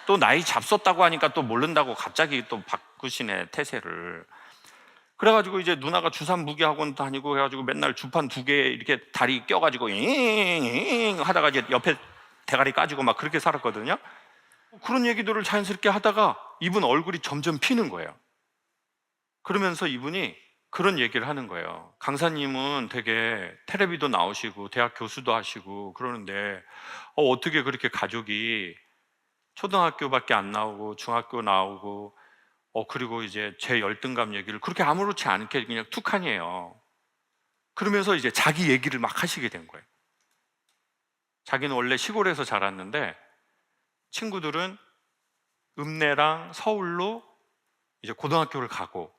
또 나이 잡섰다고 하니까 또 모른다고 갑자기 또 바꾸시네, 태세를. 그래가지고 이제 누나가 주산무기학원 다니고 해가지고 맨날 주판 2개 이렇게 다리 껴가지고 잉 하다가 이제 옆에 대가리 까지고 막 그렇게 살았거든요. 그런 얘기들을 자연스럽게 하다가 이분 얼굴이 점점 피는 거예요. 그러면서 이분이 그런 얘기를 하는 거예요. 강사님은 되게 텔레비도 나오시고 대학 교수도 하시고 그러는데 어떻게 그렇게 가족이 초등학교밖에 안 나오고 중학교 나오고 그리고 이제 제 열등감 얘기를 그렇게 아무렇지 않게 그냥 툭하니에요. 그러면서 이제 자기 얘기를 막 하시게 된 거예요. 자기는 원래 시골에서 자랐는데 친구들은 읍내랑 서울로 이제 고등학교를 가고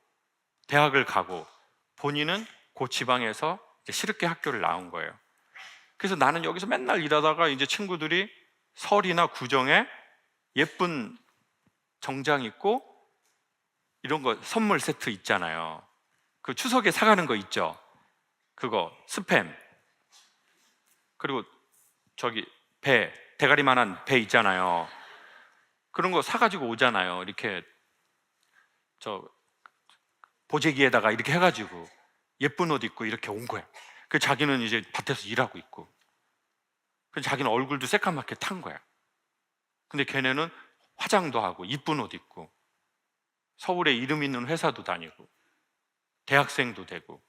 대학을 가고 본인은 그 지방에서 이제 시륵계 학교를 나온 거예요. 그래서 나는 여기서 맨날 일하다가 이제 친구들이 설이나 구정에 예쁜 정장 입고 이런 거 선물 세트 있잖아요. 그 추석에 사가는 거 있죠. 그거 스팸, 그리고 저기 배, 대가리만한 배 있잖아요. 그런 거 사가지고 오잖아요. 이렇게 저 보재기에다가 이렇게 해가지고 예쁜 옷 입고 이렇게 온 거야. 그 자기는 이제 밭에서 일하고 있고, 그 자기는 얼굴도 새까맣게 탄 거야. 근데 걔네는 화장도 하고 이쁜 옷 입고 서울에 이름 있는 회사도 다니고 대학생도 되고,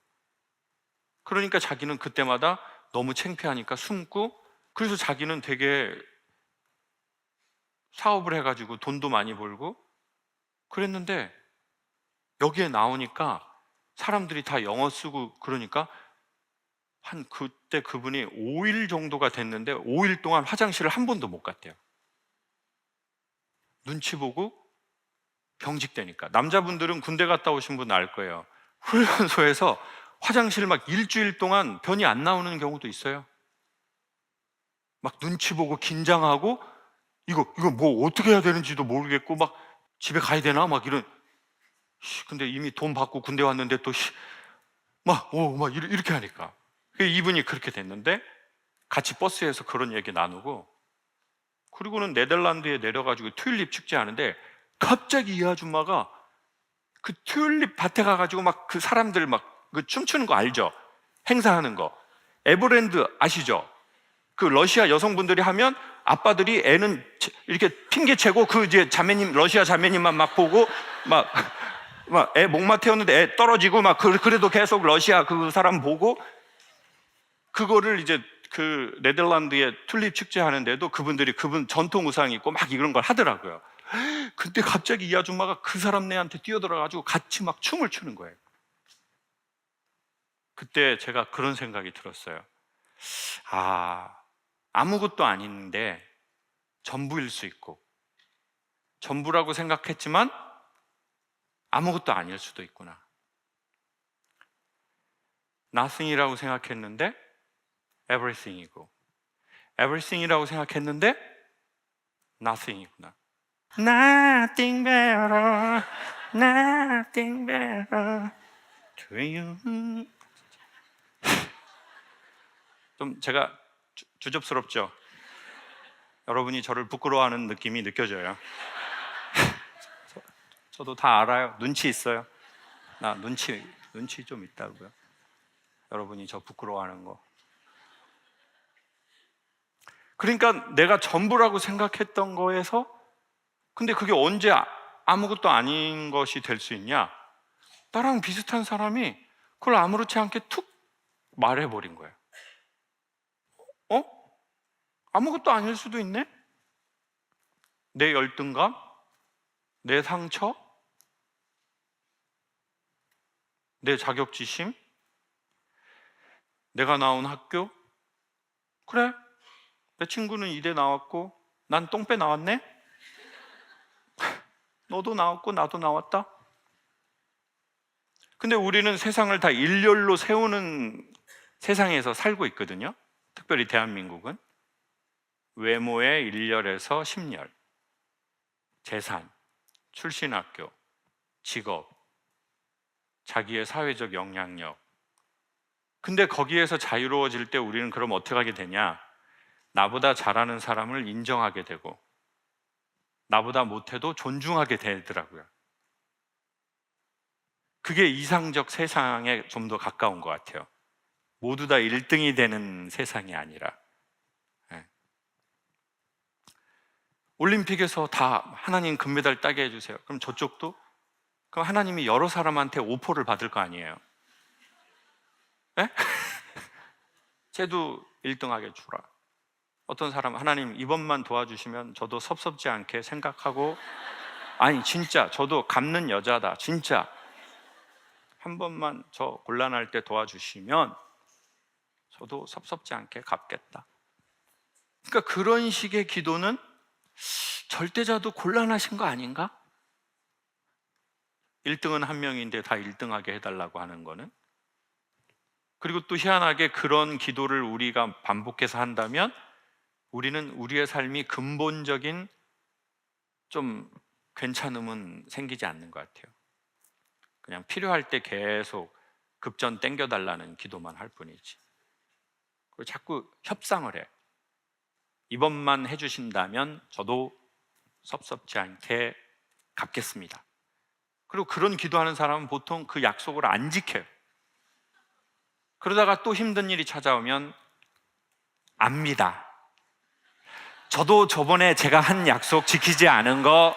그러니까 자기는 그때마다 너무 창피하니까 숨고, 그래서 자기는 되게 사업을 해가지고 돈도 많이 벌고 그랬는데 여기에 나오니까 사람들이 다 영어 쓰고 그러니까 한 그때 그분이 5일 정도가 됐는데 5일 동안 화장실을 한 번도 못 갔대요. 눈치 보고 병직되니까. 남자분들은 군대 갔다 오신 분 알 거예요. 훈련소에서 화장실 막 일주일 동안 변이 안 나오는 경우도 있어요. 막 눈치 보고 긴장하고 이거 뭐 어떻게 해야 되는지도 모르겠고 막 집에 가야 되나 막 이런. 근데 이미 돈 받고 군대 왔는데 또 막 이렇게 하니까 이분이 그렇게 됐는데 같이 버스에서 그런 얘기 나누고, 그리고는 네덜란드에 내려가지고 튤립 축제 하는데 갑자기 이 아줌마가 그 튤립 밭에 가가지고 막 그 사람들 막 그 춤추는 거 알죠? 행사하는 거. 에버랜드 아시죠? 그 러시아 여성분들이 하면 아빠들이 애는 이렇게 핑계채고 그 이제 자매님, 러시아 자매님만 막 보고 막 막 애 목마 태웠는데 애 떨어지고 막 그래도 계속 러시아 그 사람 보고 그거를 이제 그 네덜란드의 튤립 축제 하는데도 그분들이 그분 전통 의상 입고 막 이런 걸 하더라고요. 근데 갑자기 이 아줌마가 그 사람 네한테 뛰어들어가지고 같이 막 춤을 추는 거예요. 그때 제가 그런 생각이 들었어요. 아무것도 아닌데 전부일 수 있고, 전부라고 생각했지만 아무것도 아닐 수도 있구나. nothing이라고 생각했는데 everything이고, everything이라고 생각했는데 nothing이구나. Nothing better, nothing better to you. 좀 제가 주접스럽죠? 여러분이 저를 부끄러워하는 느낌이 느껴져요. 저도 다 알아요. 눈치 있어요. 나 눈치 좀 있다고요. 여러분이 저 부끄러워하는 거. 그러니까 내가 전부라고 생각했던 거에서 근데 그게 언제 아무것도 아닌 것이 될 수 있냐? 나랑 비슷한 사람이 그걸 아무렇지 않게 툭 말해버린 거예요. 아무것도 아닐 수도 있네? 내 열등감? 내 상처? 내 자격지심? 내가 나온 학교? 그래, 내 친구는 이대 나왔고 난 똥배 나왔네? 너도 나왔고 나도 나왔다? 근데 우리는 세상을 다 일렬로 세우는 세상에서 살고 있거든요. 특별히 대한민국은 외모의 일렬에서 10열, 재산, 출신 학교, 직업, 자기의 사회적 영향력. 근데 거기에서 자유로워질 때 우리는 그럼 어떻게 하게 되냐? 나보다 잘하는 사람을 인정하게 되고 나보다 못해도 존중하게 되더라고요. 그게 이상적 세상에 좀 더 가까운 것 같아요. 모두 다 1등이 되는 세상이 아니라. 올림픽에서 다 하나님 금메달 따게 해주세요. 그럼 저쪽도? 그럼 하나님이 여러 사람한테 오포를 받을 거 아니에요? 네? 쟤도 1등하게 주라. 어떤 사람 하나님 이번만 도와주시면 저도 섭섭지 않게 생각하고 아니 진짜 저도 갚는 여자다 진짜 한 번만 저 곤란할 때 도와주시면 저도 섭섭지 않게 갚겠다. 그러니까 그런 식의 기도는 절대자도 곤란하신 거 아닌가? 1등은 한 명인데 다 1등하게 해달라고 하는 거는. 그리고 또 희한하게 그런 기도를 우리가 반복해서 한다면 우리는 우리의 삶이 근본적인 좀 괜찮음은 생기지 않는 것 같아요. 그냥 필요할 때 계속 급전 땡겨달라는 기도만 할 뿐이지. 그리고 자꾸 협상을 해. 이번만 해주신다면 저도 섭섭지 않게 갚겠습니다. 그리고 그런 기도하는 사람은 보통 그 약속을 안 지켜요. 그러다가 또 힘든 일이 찾아오면 압니다. 저도 저번에 제가 한 약속 지키지 않은 거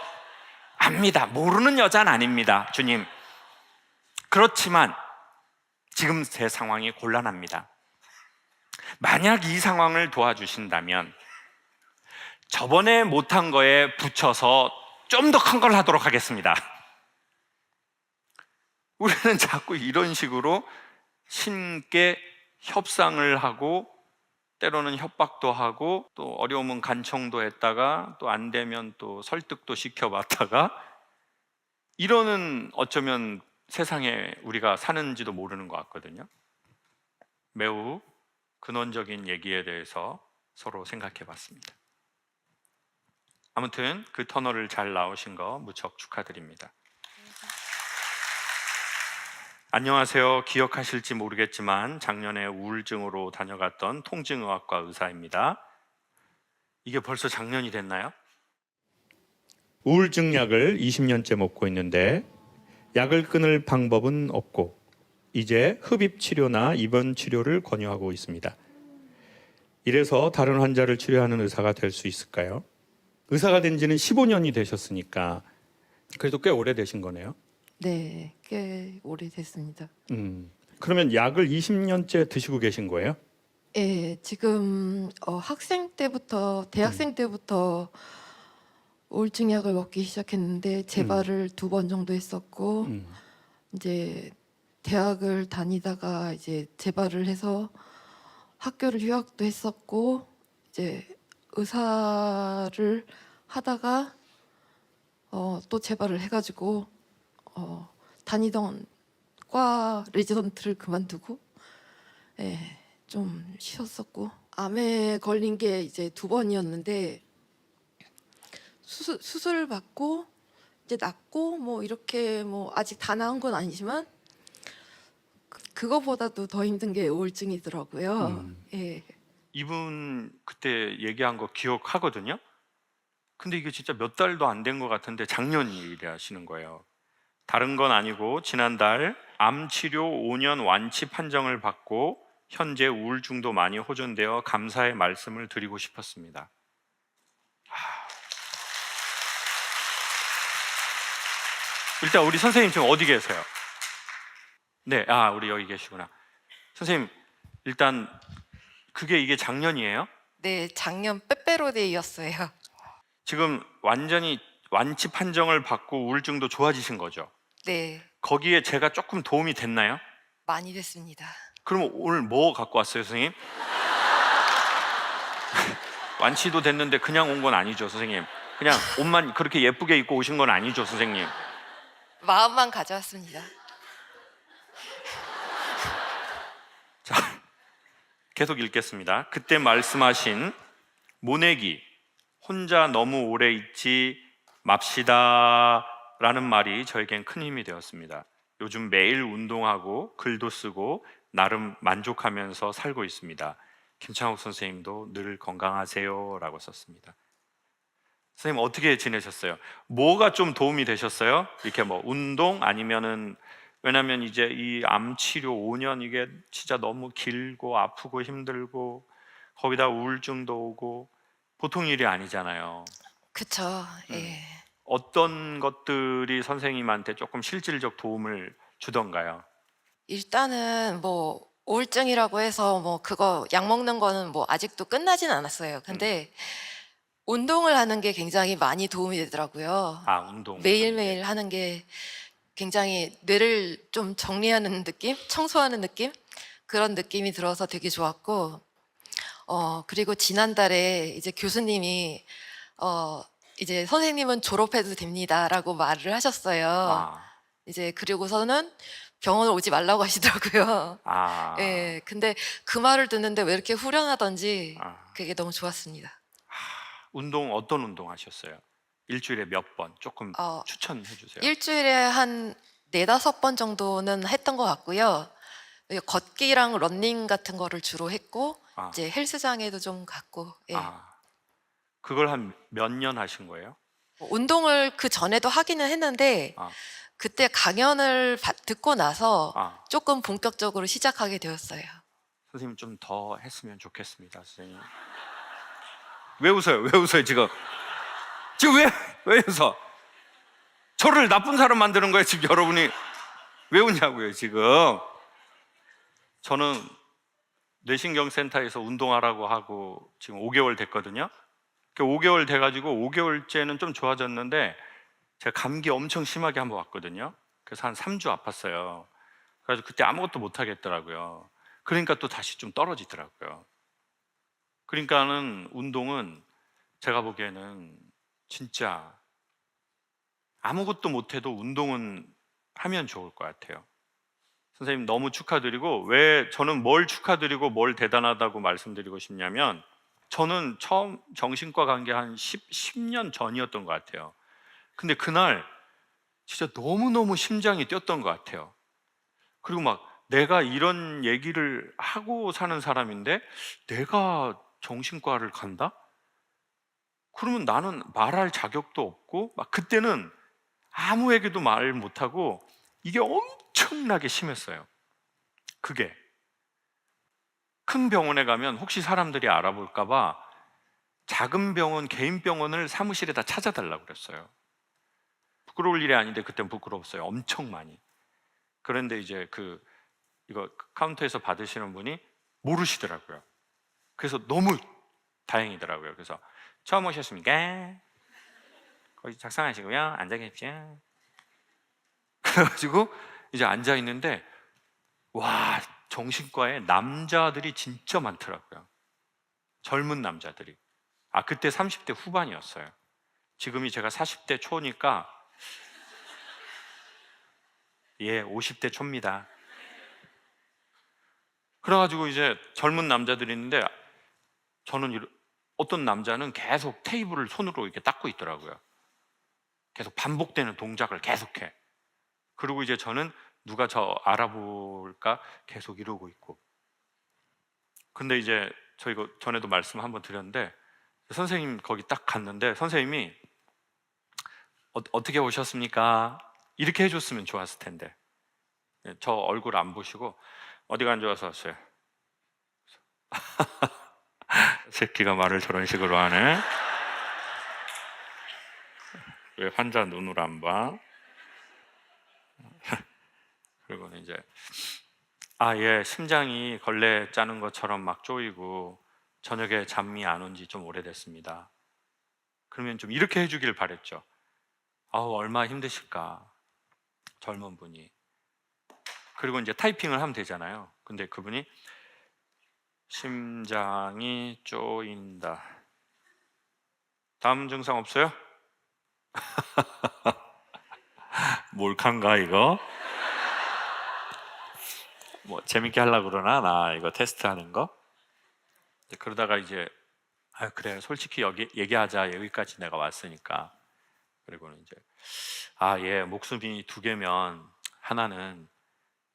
압니다. 모르는 여자는 아닙니다, 주님. 그렇지만 지금 제 상황이 곤란합니다. 만약 이 상황을 도와주신다면 저번에 못한 거에 붙여서 좀 더 큰 걸 하도록 하겠습니다. 우리는 자꾸 이런 식으로 신께 협상을 하고 때로는 협박도 하고 또 어려우면 간청도 했다가 또 안 되면 또 설득도 시켜봤다가 이러는 어쩌면 세상에 우리가 사는지도 모르는 것 같거든요. 매우 근원적인 얘기에 대해서 서로 생각해 봤습니다. 아무튼 그 터널을 잘 나오신 거 무척 축하드립니다. 안녕하세요. 기억하실지 모르겠지만 작년에 우울증으로 다녀갔던 통증의학과 의사입니다. 이게 벌써 작년이 됐나요? 우울증 약을 20년째 먹고 있는데 약을 끊을 방법은 없고 이제 흡입 치료나 입원 치료를 권유하고 있습니다. 이래서 다른 환자를 치료하는 의사가 될 수 있을까요? 의사가 된 지는 15년이 되셨으니까 그래도 꽤 오래되신 거네요. 네, 꽤 오래됐습니다. 그러면 약을 20년째 드시고 계신 거예요? 예, 지금 학생 때부터 대학생 때부터 우울증 약을 먹기 시작했는데 재발을 2번 정도 했었고 이제 대학을 다니다가 이제 재발을 해서 학교를 휴학도 했었고 이제 의사를 하다가 또 재발을 해가지고 다니던 과 레지던트를 그만두고 예, 좀 쉬었었고 암에 걸린 게 이제 2번이었는데 수술 받고 이제 낫고 뭐 이렇게 뭐 아직 다 나은 건 아니지만 그거보다도 더 힘든 게 우울증이더라고요. 예. 이분 그때 얘기한 거 기억하거든요. 근데 이게 진짜 몇 달도 안 된 것 같은데 작년 일이 하시는 거예요. 다른 건 아니고 지난달 암 치료 5년 완치 판정을 받고 현재 우울증도 많이 호전되어 감사의 말씀을 드리고 싶었습니다. 일단 우리 선생님 지금 어디 계세요? 네, 우리 여기 계시구나. 선생님, 일단 이게 작년이에요? 네, 작년 빼빼로데이였어요. 지금 완전히 완치 판정을 받고 우울증도 좋아지신 거죠? 네, 거기에 제가 조금 도움이 됐나요? 많이 됐습니다. 그럼 오늘 뭐 갖고 왔어요, 선생님? 완치도 됐는데 그냥 온 건 아니죠, 선생님? 그냥 옷만 그렇게 예쁘게 입고 오신 건 아니죠, 선생님? 마음만 가져왔습니다. 자, 계속 읽겠습니다. 그때 말씀하신 모내기, 혼자 너무 오래 있지 맙시다 라는 말이 저에겐 큰 힘이 되었습니다. 요즘 매일 운동하고 글도 쓰고 나름 만족하면서 살고 있습니다. 김창욱 선생님도 늘 건강하세요 라고 썼습니다. 선생님 어떻게 지내셨어요? 뭐가 좀 도움이 되셨어요? 이렇게 뭐 운동 아니면은, 왜냐면 이제 이 암 치료 5년 이게 진짜 너무 길고 아프고 힘들고 거기다 우울증도 오고 보통 일이 아니잖아요. 그쵸, 예. 어떤 것들이 선생님한테 조금 실질적 도움을 주던가요? 일단은 뭐 우울증이라고 해서 뭐 그거 약 먹는 거는 뭐 아직도 끝나진 않았어요. 근데 운동을 하는 게 굉장히 많이 도움이 되더라고요. 운동. 매일매일 하는 게 굉장히 뇌를 좀 정리하는 느낌? 청소하는 느낌? 그런 느낌이 들어서 되게 좋았고, 그리고 지난달에 이제 교수님이, 이제 선생님은 졸업해도 됩니다라고 말을 하셨어요. 이제 그리고서는 병원을 오지 말라고 하시더라고요. 예, 근데 그 말을 듣는데 왜 이렇게 후련하던지 그게 너무 좋았습니다. 운동 어떤 운동 하셨어요? 일주일에 몇 번? 조금 추천해 주세요. 일주일에 한 4-5번 정도는 했던 것 같고요. 걷기랑 러닝 같은 거를 주로 했고, 이제 헬스장에도 좀 갔고, 예. 그걸 한 몇 년 하신 거예요? 운동을 그 전에도 하기는 했는데, 그때 강연을 듣고 나서 조금 본격적으로 시작하게 되었어요. 선생님 좀 더 했으면 좋겠습니다, 선생님. 왜 웃어요? 왜 웃어요 지금? 지금 왜 웃어? 저를 나쁜 사람 만드는 거예요 지금 여러분이. 왜 웃냐고요 지금? 저는 뇌신경센터에서 운동하라고 하고 지금 5개월 됐거든요. 5개월 돼가지고 5개월째는 좀 좋아졌는데 제가 감기 엄청 심하게 한번 왔거든요. 그래서 한 3주 아팠어요. 그래서 그때 아무것도 못 하겠더라고요. 그러니까 또 다시 좀 떨어지더라고요. 그러니까는 운동은 제가 보기에는 진짜 아무것도 못해도 운동은 하면 좋을 것 같아요. 선생님 너무 축하드리고, 왜 저는 뭘 축하드리고 뭘 대단하다고 말씀드리고 싶냐면, 저는 처음 정신과 간 게 한 10년 전이었던 것 같아요. 근데 그날 진짜 너무너무 심장이 뛰었던 것 같아요. 그리고 막 내가 이런 얘기를 하고 사는 사람인데 내가 정신과를 간다? 그러면 나는 말할 자격도 없고, 막 그때는 아무에게도 말 못하고 이게 엄청나게 심했어요. 그게 큰 병원에 가면 혹시 사람들이 알아볼까 봐 작은 병원, 개인 병원을 사무실에다 찾아달라고 그랬어요. 부끄러울 일이 아닌데 그땐 부끄러웠어요. 엄청 많이. 그런데 이제 이거 카운터에서 받으시는 분이 모르시더라고요. 그래서 너무 다행이더라고요. 그래서 처음 오셨습니까? 거기 작성하시고요. 앉아 계십시오. 그래가지고 이제 앉아 있는데 와, 정신과에 남자들이 진짜 많더라고요. 젊은 남자들이. 그때 30대 후반이었어요. 지금이 제가 40대 초니까 50대 초입니다. 그래가지고 이제 젊은 남자들이 있는데 저는 어떤 남자는 계속 테이블을 손으로 이렇게 닦고 있더라고요. 계속 반복되는 동작을 계속해. 그리고 이제 저는 누가 저 알아볼까 계속 이러고 있고. 근데 이제 저 이거 전에도 말씀 한번 드렸는데 선생님 거기 딱 갔는데 선생님이 어떻게 오셨습니까? 이렇게 해줬으면 좋았을 텐데 저 얼굴 안 보시고 어디가 안 좋아서 왔어요? 새끼가 말을 저런 식으로 하네. 왜 환자 눈을 안 봐? 그리고는 이제 예, 심장이 걸레 짜는 것처럼 막 쪼이고 저녁에 잠이 안 온 지 좀 오래됐습니다. 그러면 좀 이렇게 해주길 바랬죠. 얼마나 힘드실까, 젊은 분이. 그리고 이제 타이핑을 하면 되잖아요. 근데 그분이 심장이 쪼인다. 다음 증상 없어요? 몰칸가 이거? 뭐 재밌게 하려고 그러나? 나 이거 테스트하는 거? 그러다가 이제 그래 솔직히 여기 얘기하자, 여기까지 내가 왔으니까. 그리고는 이제 예, 목숨이 2개면 하나는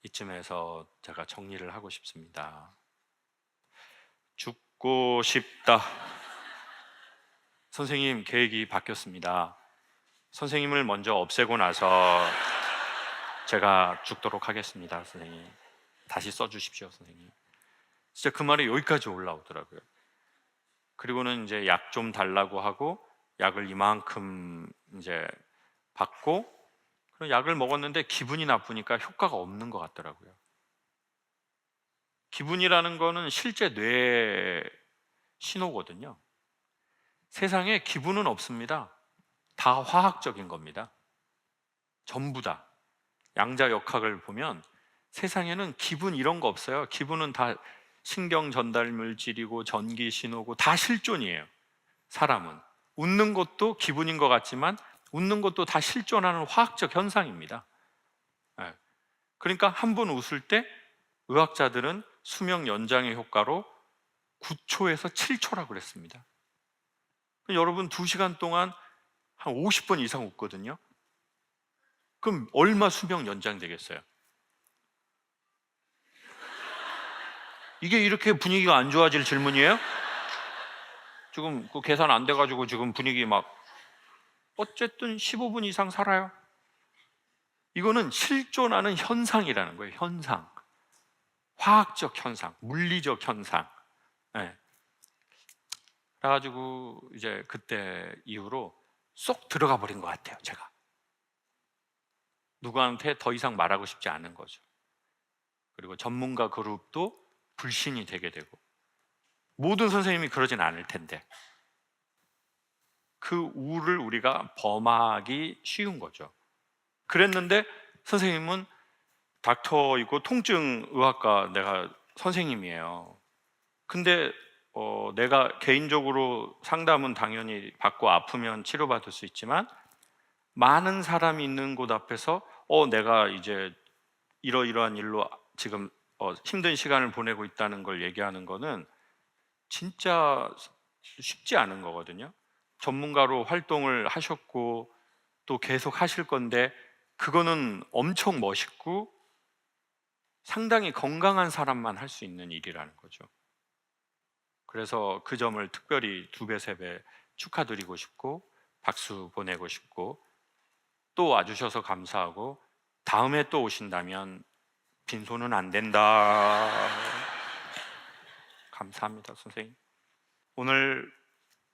이쯤에서 제가 정리를 하고 싶습니다. 죽고 싶다. 선생님 계획이 바뀌었습니다. 선생님을 먼저 없애고 나서 제가 죽도록 하겠습니다. 선생님 다시 써주십시오. 선생님. 진짜 그 말이 여기까지 올라오더라고요. 그리고는 이제 약 좀 달라고 하고 약을 이만큼 이제 받고 그런 약을 먹었는데 기분이 나쁘니까 효과가 없는 것 같더라고요. 기분이라는 거는 실제 뇌 신호거든요. 세상에 기분은 없습니다. 다 화학적인 겁니다. 전부 다. 양자역학을 보면 세상에는 기분 이런 거 없어요. 기분은 다 신경 전달 물질이고 전기 신호고 다 실존이에요. 사람은 웃는 것도 기분인 것 같지만 웃는 것도 다 실존하는 화학적 현상입니다. 그러니까 한 번 웃을 때 의학자들은 수명 연장의 효과로 9초에서 7초라고 그랬습니다. 여러분 2시간 동안 한 50번 이상 웃거든요. 그럼 얼마 수명 연장 되겠어요? 이게 이렇게 분위기가 안 좋아질 질문이에요? 지금 그 계산 안 돼가지고 지금 분위기 막 어쨌든 15분 이상 살아요. 이거는 실존하는 현상이라는 거예요. 현상. 화학적 현상, 물리적 현상. 그래가지고 이제 그때 이후로 쏙 들어가 버린 것 같아요. 제가 누구한테 더 이상 말하고 싶지 않은 거죠. 그리고 전문가 그룹도 불신이 되게 되고 모든 선생님이 그러진 않을 텐데 그 우를 우리가 범하기 쉬운 거죠. 그랬는데 선생님은 닥터이고 통증의학과 내가 선생님이에요. 근데 내가 개인적으로 상담은 당연히 받고 아프면 치료받을 수 있지만 많은 사람이 있는 곳 앞에서 내가 이제 이러이러한 일로 지금 힘든 시간을 보내고 있다는 걸 얘기하는 거는 진짜 쉽지 않은 거거든요. 전문가로 활동을 하셨고 또 계속 하실 건데 그거는 엄청 멋있고 상당히 건강한 사람만 할 수 있는 일이라는 거죠. 그래서 그 점을 특별히 2배, 3배 축하드리고 싶고 박수 보내고 싶고 또 와주셔서 감사하고 다음에 또 오신다면 빈손은 안 된다. 감사합니다, 선생님. 오늘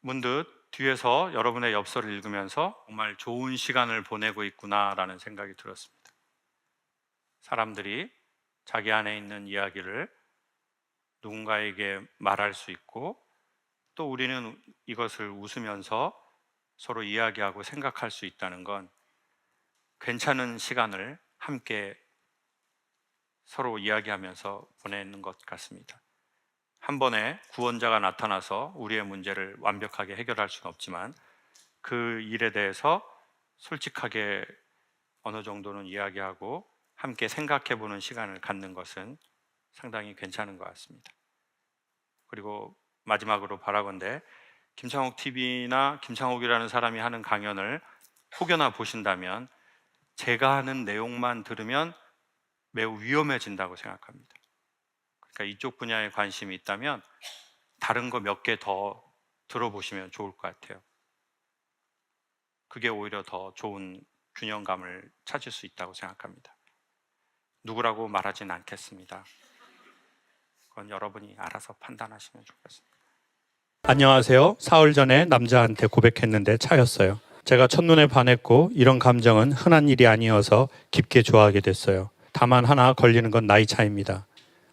문득 뒤에서 여러분의 엽서를 읽으면서 정말 좋은 시간을 보내고 있구나라는 생각이 들었습니다. 사람들이 자기 안에 있는 이야기를 누군가에게 말할 수 있고 또 우리는 이것을 웃으면서 서로 이야기하고 생각할 수 있다는 건 괜찮은 시간을 함께 서로 이야기하면서 보내는 것 같습니다. 한 번에 구원자가 나타나서 우리의 문제를 완벽하게 해결할 수는 없지만 그 일에 대해서 솔직하게 어느 정도는 이야기하고 함께 생각해 보는 시간을 갖는 것은 상당히 괜찮은 것 같습니다. 그리고 마지막으로 바라건대 김창옥 TV나 김창옥이라는 사람이 하는 강연을 혹여나 보신다면 제가 하는 내용만 들으면 매우 위험해진다고 생각합니다. 그러니까 이쪽 분야에 관심이 있다면 다른 거 몇 개 더 들어보시면 좋을 것 같아요. 그게 오히려 더 좋은 균형감을 찾을 수 있다고 생각합니다. 누구라고 말하진 않겠습니다. 그건 여러분이 알아서 판단하시면 좋겠습니다. 안녕하세요. 사흘 전에 남자한테 고백했는데 차였어요. 제가 첫눈에 반했고 이런 감정은 흔한 일이 아니어서 깊게 좋아하게 됐어요. 다만 하나 걸리는 건 나이 차이입니다.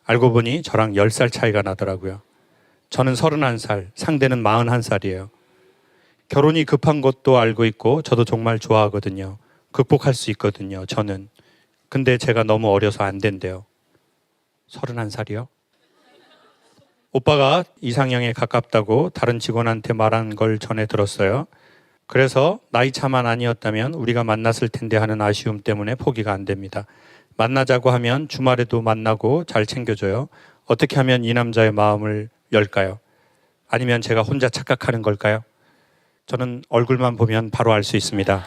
알고 보니 저랑 10살 차이가 나더라고요. 저는 31살, 상대는 41살이에요. 결혼이 급한 것도 알고 있고 저도 정말 좋아하거든요. 극복할 수 있거든요, 저는. 근데 제가 너무 어려서 안 된대요. 31살이요? 오빠가 이상형에 가깝다고 다른 직원한테 말한 걸 전해 들었어요. 그래서 나이 차만 아니었다면 우리가 만났을 텐데 하는 아쉬움 때문에 포기가 안 됩니다. 만나자고 하면 주말에도 만나고 잘 챙겨줘요. 어떻게 하면 이 남자의 마음을 열까요? 아니면 제가 혼자 착각하는 걸까요? 저는 얼굴만 보면 바로 알 수 있습니다.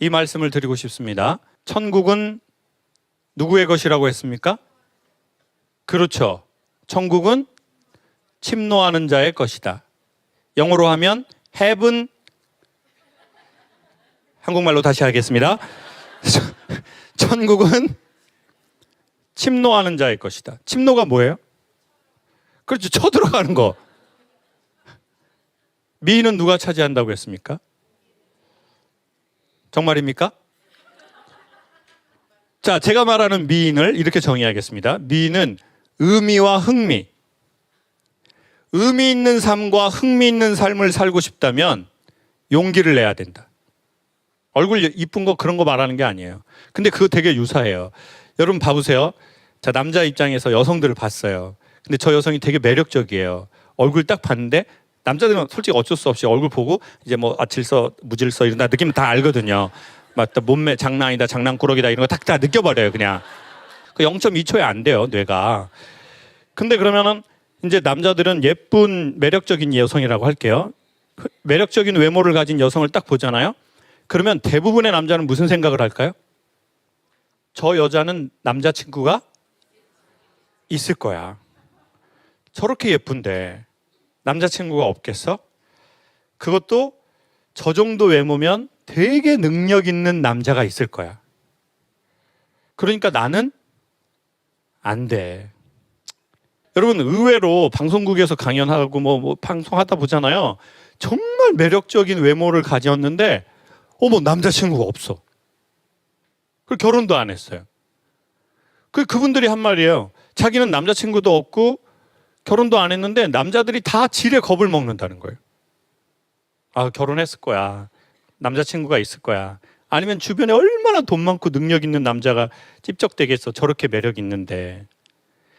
이 말씀을 드리고 싶습니다. 천국은 누구의 것이라고 했습니까? 그렇죠. 천국은 침노하는 자의 것이다. 영어로 하면 heaven, 한국말로 다시 하겠습니다. 천국은 침노하는 자의 것이다. 침노가 뭐예요? 그렇죠. 쳐들어가는 거. 미인은 누가 차지한다고 했습니까? 정말입니까? 자, 제가 말하는 미인을 이렇게 정의하겠습니다. 미인은 의미와 흥미. 의미 있는 삶과 흥미 있는 삶을 살고 싶다면 용기를 내야 된다. 얼굴 이쁜 거 그런 거 말하는 게 아니에요. 근데 그거 되게 유사해요. 여러분 봐보세요. 자, 남자 입장에서 여성들을 봤어요. 근데 저 여성이 되게 매력적이에요. 얼굴 딱 봤는데 남자들은 솔직히 어쩔 수 없이 얼굴 보고 이제 뭐 아질서, 무질서 이런 다 느끼면 다 알거든요. 맞다, 몸매 장난 아니다, 장난꾸러기다 이런 거 다 느껴버려요, 그냥. 그 0.2초에 안 돼요, 뇌가. 근데 그러면은 이제 남자들은 예쁜 매력적인 여성이라고 할게요. 매력적인 외모를 가진 여성을 딱 보잖아요. 그러면 대부분의 남자는 무슨 생각을 할까요? 저 여자는 남자친구가 있을 거야. 저렇게 예쁜데 남자친구가 없겠어? 그것도 저 정도 외모면 되게 능력 있는 남자가 있을 거야. 그러니까 나는 안 돼. 여러분 의외로 방송국에서 강연하고 뭐 방송하다 보잖아요. 정말 매력적인 외모를 가졌는데 어머 남자친구가 없어. 그리고 결혼도 안 했어요. 그분들이 한 말이에요. 자기는 남자친구도 없고 결혼도 안 했는데 남자들이 다 지레 겁을 먹는다는 거예요. 아, 결혼했을 거야. 남자친구가 있을 거야. 아니면 주변에 얼마나 돈 많고 능력 있는 남자가 찝적대겠어. 저렇게 매력 있는데.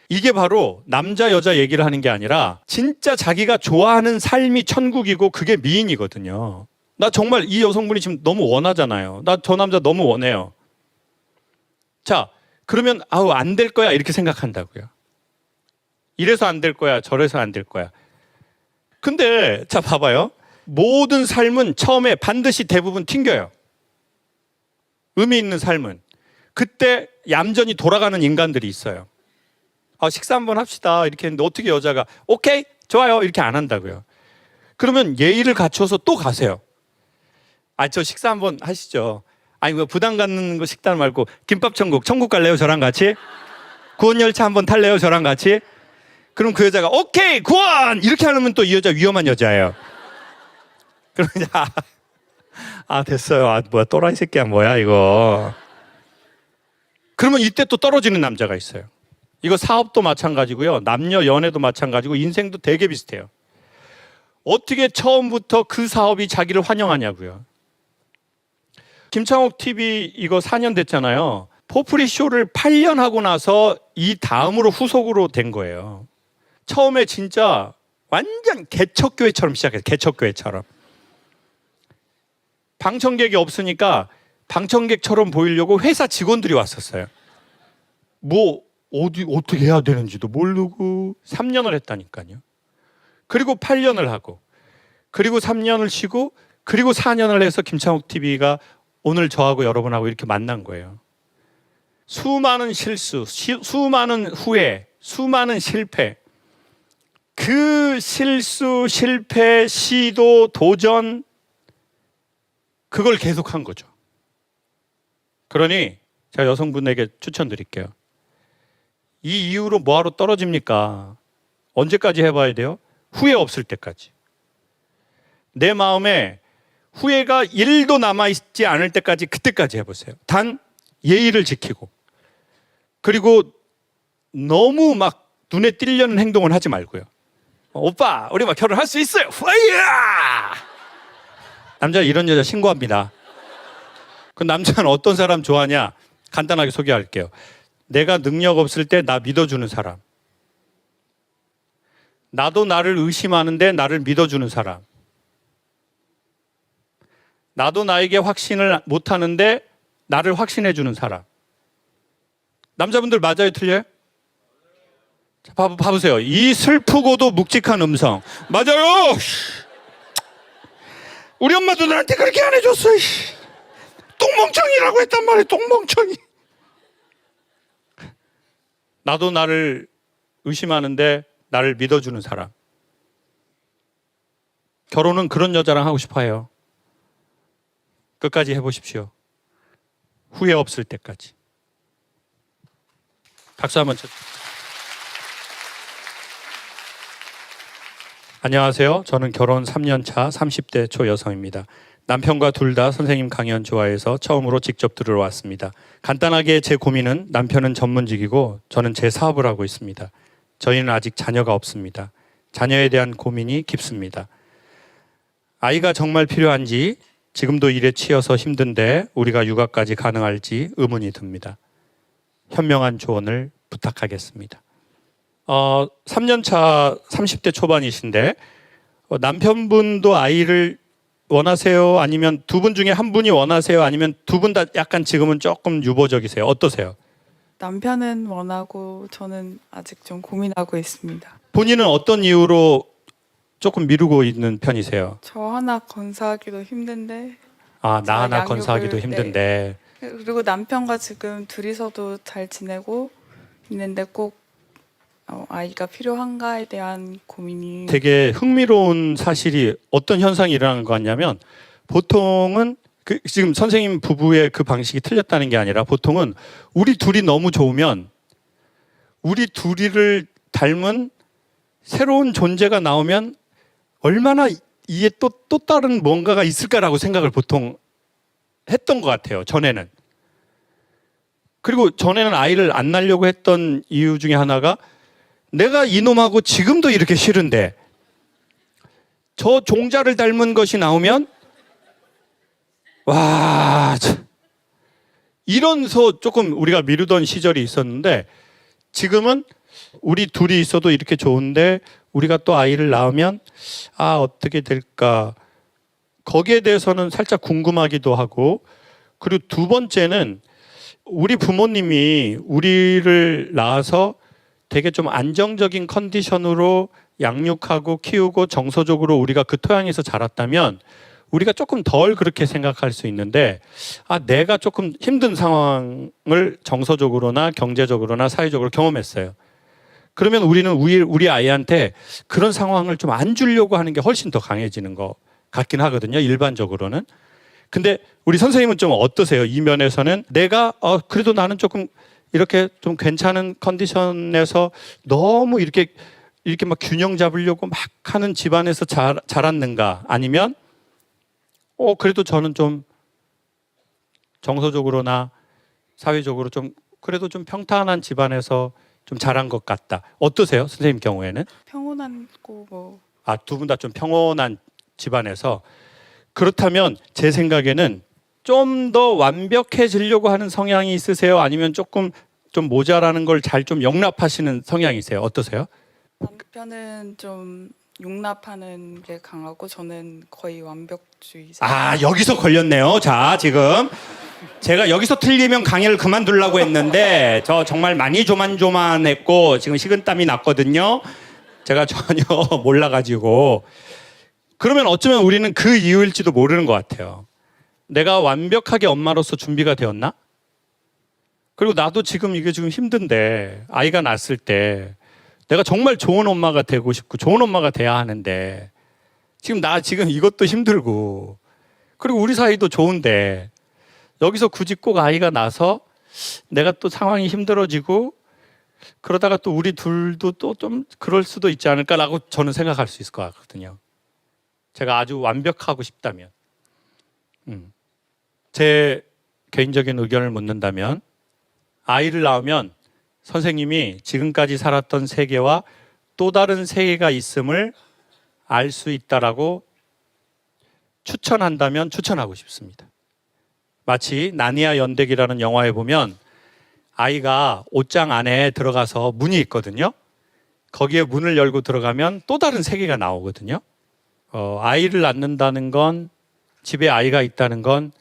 이게 바로 남자 여자 얘기를 하는 게 아니라 진짜 자기가 좋아하는 삶이 천국이고 그게 미인이거든요. 나 정말 이 여성분이 지금 너무 원하잖아요. 나 저 남자 너무 원해요. 자, 그러면 아우 안 될 거야 이렇게 생각한다고요. 이래서 안 될 거야, 저래서 안 될 거야. 근데 자 봐봐요. 모든 삶은 처음에 반드시 대부분 튕겨요. 의미 있는 삶은. 그때 얌전히 돌아가는 인간들이 있어요. 아, 식사 한번 합시다 이렇게 했는데 어떻게 여자가 오케이 좋아요 이렇게 안 한다고요. 그러면 예의를 갖춰서 또 가세요. 아, 저 식사 한번 하시죠. 아니 뭐 부담 갖는 거 식단 말고 김밥 천국 갈래요 저랑 같이? 구원열차 한번 탈래요 저랑 같이? 그럼 그 여자가 오케이 구원 이렇게 하면 또 이 여자 위험한 여자예요. 그러면 이제 됐어요. 뭐야 또라이 새끼야 뭐야 이거. 그러면 이때 또 떨어지는 남자가 있어요. 이거 사업도 마찬가지고요. 남녀 연애도 마찬가지고 인생도 되게 비슷해요. 어떻게 처음부터 그 사업이 자기를 환영하냐고요. 김창옥 TV 이거 4년 됐잖아요. 포프리 쇼를 8년 하고 나서 이 다음으로 후속으로 된 거예요. 처음에 진짜 완전 개척교회처럼 시작했어요. 개척교회처럼. 방청객이 없으니까 방청객처럼 보이려고 회사 직원들이 왔었어요. 뭐 어떻게 해야 되는지도 모르고 3년을 했다니까요. 그리고 8년을 하고 그리고 3년을 쉬고 그리고 4년을 해서 김창욱 TV가 오늘 저하고 여러분하고 이렇게 만난 거예요. 수많은 실수, 수많은 후회, 수많은 실패. 그 실수, 실패, 시도, 도전 그걸 계속한 거죠. 그러니 제가 여성분에게 추천드릴게요. 이 이후로 뭐하러 떨어집니까? 언제까지 해봐야 돼요? 후회 없을 때까지. 내 마음에 후회가 1도 남아있지 않을 때까지 그때까지 해보세요. 단 예의를 지키고 그리고 너무 막 눈에 띄려는 행동을 하지 말고요. 오빠 우리 막 결혼할 수 있어요. 파이야! 남자 이런 여자 신고합니다. 그 남자는 어떤 사람 좋아하냐? 간단하게 소개할게요. 내가 능력 없을 때 나 믿어주는 사람. 나도 나를 의심하는데 나를 믿어주는 사람. 나도 나에게 확신을 못하는데 나를 확신해주는 사람. 남자분들 맞아요? 틀려요? 자, 봐보세요. 이 슬프고도 묵직한 음성. 맞아요! 우리 엄마도 나한테 그렇게 안 해줬어. 똥멍청이라고 했단 말이에요. 똥멍청이. 나도 나를 의심하는데 나를 믿어주는 사람. 결혼은 그런 여자랑 하고 싶어요. 끝까지 해보십시오. 후회 없을 때까지. 박수 한번 쳐. 안녕하세요. 저는 결혼 3년 차 30대 초 여성입니다. 남편과 둘 다 선생님 강연 좋아해서 처음으로 직접 들어왔습니다. 간단하게 제 고민은 남편은 전문직이고 저는 제 사업을 하고 있습니다. 저희는 아직 자녀가 없습니다. 자녀에 대한 고민이 깊습니다. 아이가 정말 필요한지 지금도 일에 치여서 힘든데 우리가 육아까지 가능할지 의문이 듭니다. 현명한 조언을 부탁하겠습니다. 3년 차 30대 초반이신데 남편분도 아이를 원하세요? 아니면 두 분 중에 한 분이 원하세요? 아니면 두 분 다 약간 지금은 조금 유보적이세요? 어떠세요? 남편은 원하고 저는 아직 좀 고민하고 있습니다. 본인은 어떤 이유로 조금 미루고 있는 편이세요? 저 하나 건사하기도 힘든데 나 하나 양육을- 건사하기도 힘든데. 그리고 남편과 지금 둘이서도 잘 지내고 있는데 꼭 아이가 필요한가에 대한 고민이 되게 흥미로운 사실이 어떤 현상이 일어나는 것 같냐면 보통은 지금 선생님 부부의 그 방식이 틀렸다는 게 아니라 보통은 우리 둘이 너무 좋으면 우리 둘이를 닮은 새로운 존재가 나오면 얼마나 이에 또 다른 뭔가가 있을까라고 생각을 보통 했던 것 같아요. 전에는. 그리고 전에는 아이를 안 낳으려고 했던 이유 중에 하나가 내가 이놈하고 지금도 이렇게 싫은데 저 종자를 닮은 것이 나오면 와 이런서 조금 우리가 미루던 시절이 있었는데 지금은 우리 둘이 있어도 이렇게 좋은데 우리가 또 아이를 낳으면 어떻게 될까 거기에 대해서는 살짝 궁금하기도 하고 그리고 두 번째는 우리 부모님이 우리를 낳아서 되게 좀 안정적인 컨디션으로 양육하고 키우고 정서적으로 우리가 그 토양에서 자랐다면 우리가 조금 덜 그렇게 생각할 수 있는데 내가 조금 힘든 상황을 정서적으로나 경제적으로나 사회적으로 경험했어요. 그러면 우리는 우리 아이한테 그런 상황을 좀 안 주려고 하는 게 훨씬 더 강해지는 것 같긴 하거든요. 일반적으로는. 근데 우리 선생님은 좀 어떠세요? 이 면에서는 내가 그래도 나는 조금 이렇게 좀 괜찮은 컨디션에서 너무 이렇게 이렇게 막 균형 잡으려고 막 하는 집안에서 자랐는가? 아니면 그래도 저는 좀 정서적으로나 사회적으로 좀 그래도 좀 평탄한 집안에서 좀 자란 것 같다. 어떠세요? 선생님 경우에는? 평온하고 뭐 두 분 다 좀 평온한 집안에서. 그렇다면 제 생각에는 좀 더 완벽해지려고 하는 성향이 있으세요? 아니면 조금 좀 모자라는 걸 잘 좀 용납하시는 성향이세요? 어떠세요? 남편은 좀 용납하는 게 강하고 저는 거의 완벽주의자. 여기서 걸렸네요. 자, 지금 제가 여기서 틀리면 강의를 그만두려고 했는데 저 정말 많이 조만조만했고 지금 식은땀이 났거든요. 제가 전혀 몰라가지고. 그러면 어쩌면 우리는 그 이유일지도 모르는 것 같아요. 내가 완벽하게 엄마로서 준비가 되었나? 그리고 나도 지금 이게 지금 힘든데 아이가 낳았을 때 내가 정말 좋은 엄마가 되고 싶고 좋은 엄마가 돼야 하는데 지금 이것도 힘들고 그리고 우리 사이도 좋은데 여기서 굳이 꼭 아이가 나서 내가 또 상황이 힘들어지고 그러다가 또 우리 둘도 또 좀 그럴 수도 있지 않을까라고 저는 생각할 수 있을 것 같거든요. 제가 아주 완벽하고 싶다면. 제 개인적인 의견을 묻는다면 아이를 낳으면 선생님이 지금까지 살았던 세계와 또 다른 세계가 있음을 알 수 있다라고 추천한다면 추천하고 싶습니다. 마치 나니아 연대기라는 영화에 보면 아이가 옷장 안에 들어가서 문이 있거든요. 거기에 문을 열고 들어가면 또 다른 세계가 나오거든요. 아이를 낳는다는 건 집에 아이가 있다는 건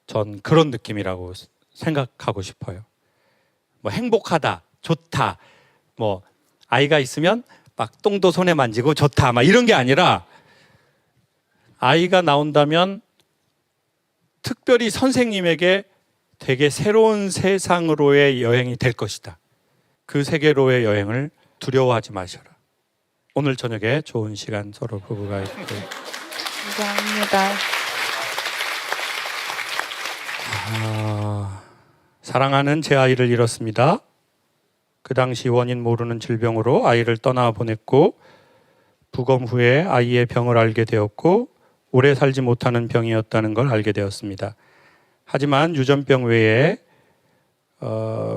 전 그런 느낌이라고 생각하고 싶어요. 뭐 행복하다, 좋다, 뭐 아이가 있으면 막 똥도 손에 만지고 좋다, 막 이런 게 아니라 아이가 나온다면 특별히 선생님에게 되게 새로운 세상으로의 여행이 될 것이다. 그 세계로의 여행을 두려워하지 마셔라. 오늘 저녁에 좋은 시간 서로 부부가 있고. 감사합니다. 사랑하는 제 아이를 잃었습니다. 그 당시 원인 모르는 질병으로 아이를 떠나보냈고 부검 후에 아이의 병을 알게 되었고 오래 살지 못하는 병이었다는 걸 알게 되었습니다. 하지만 유전병 외에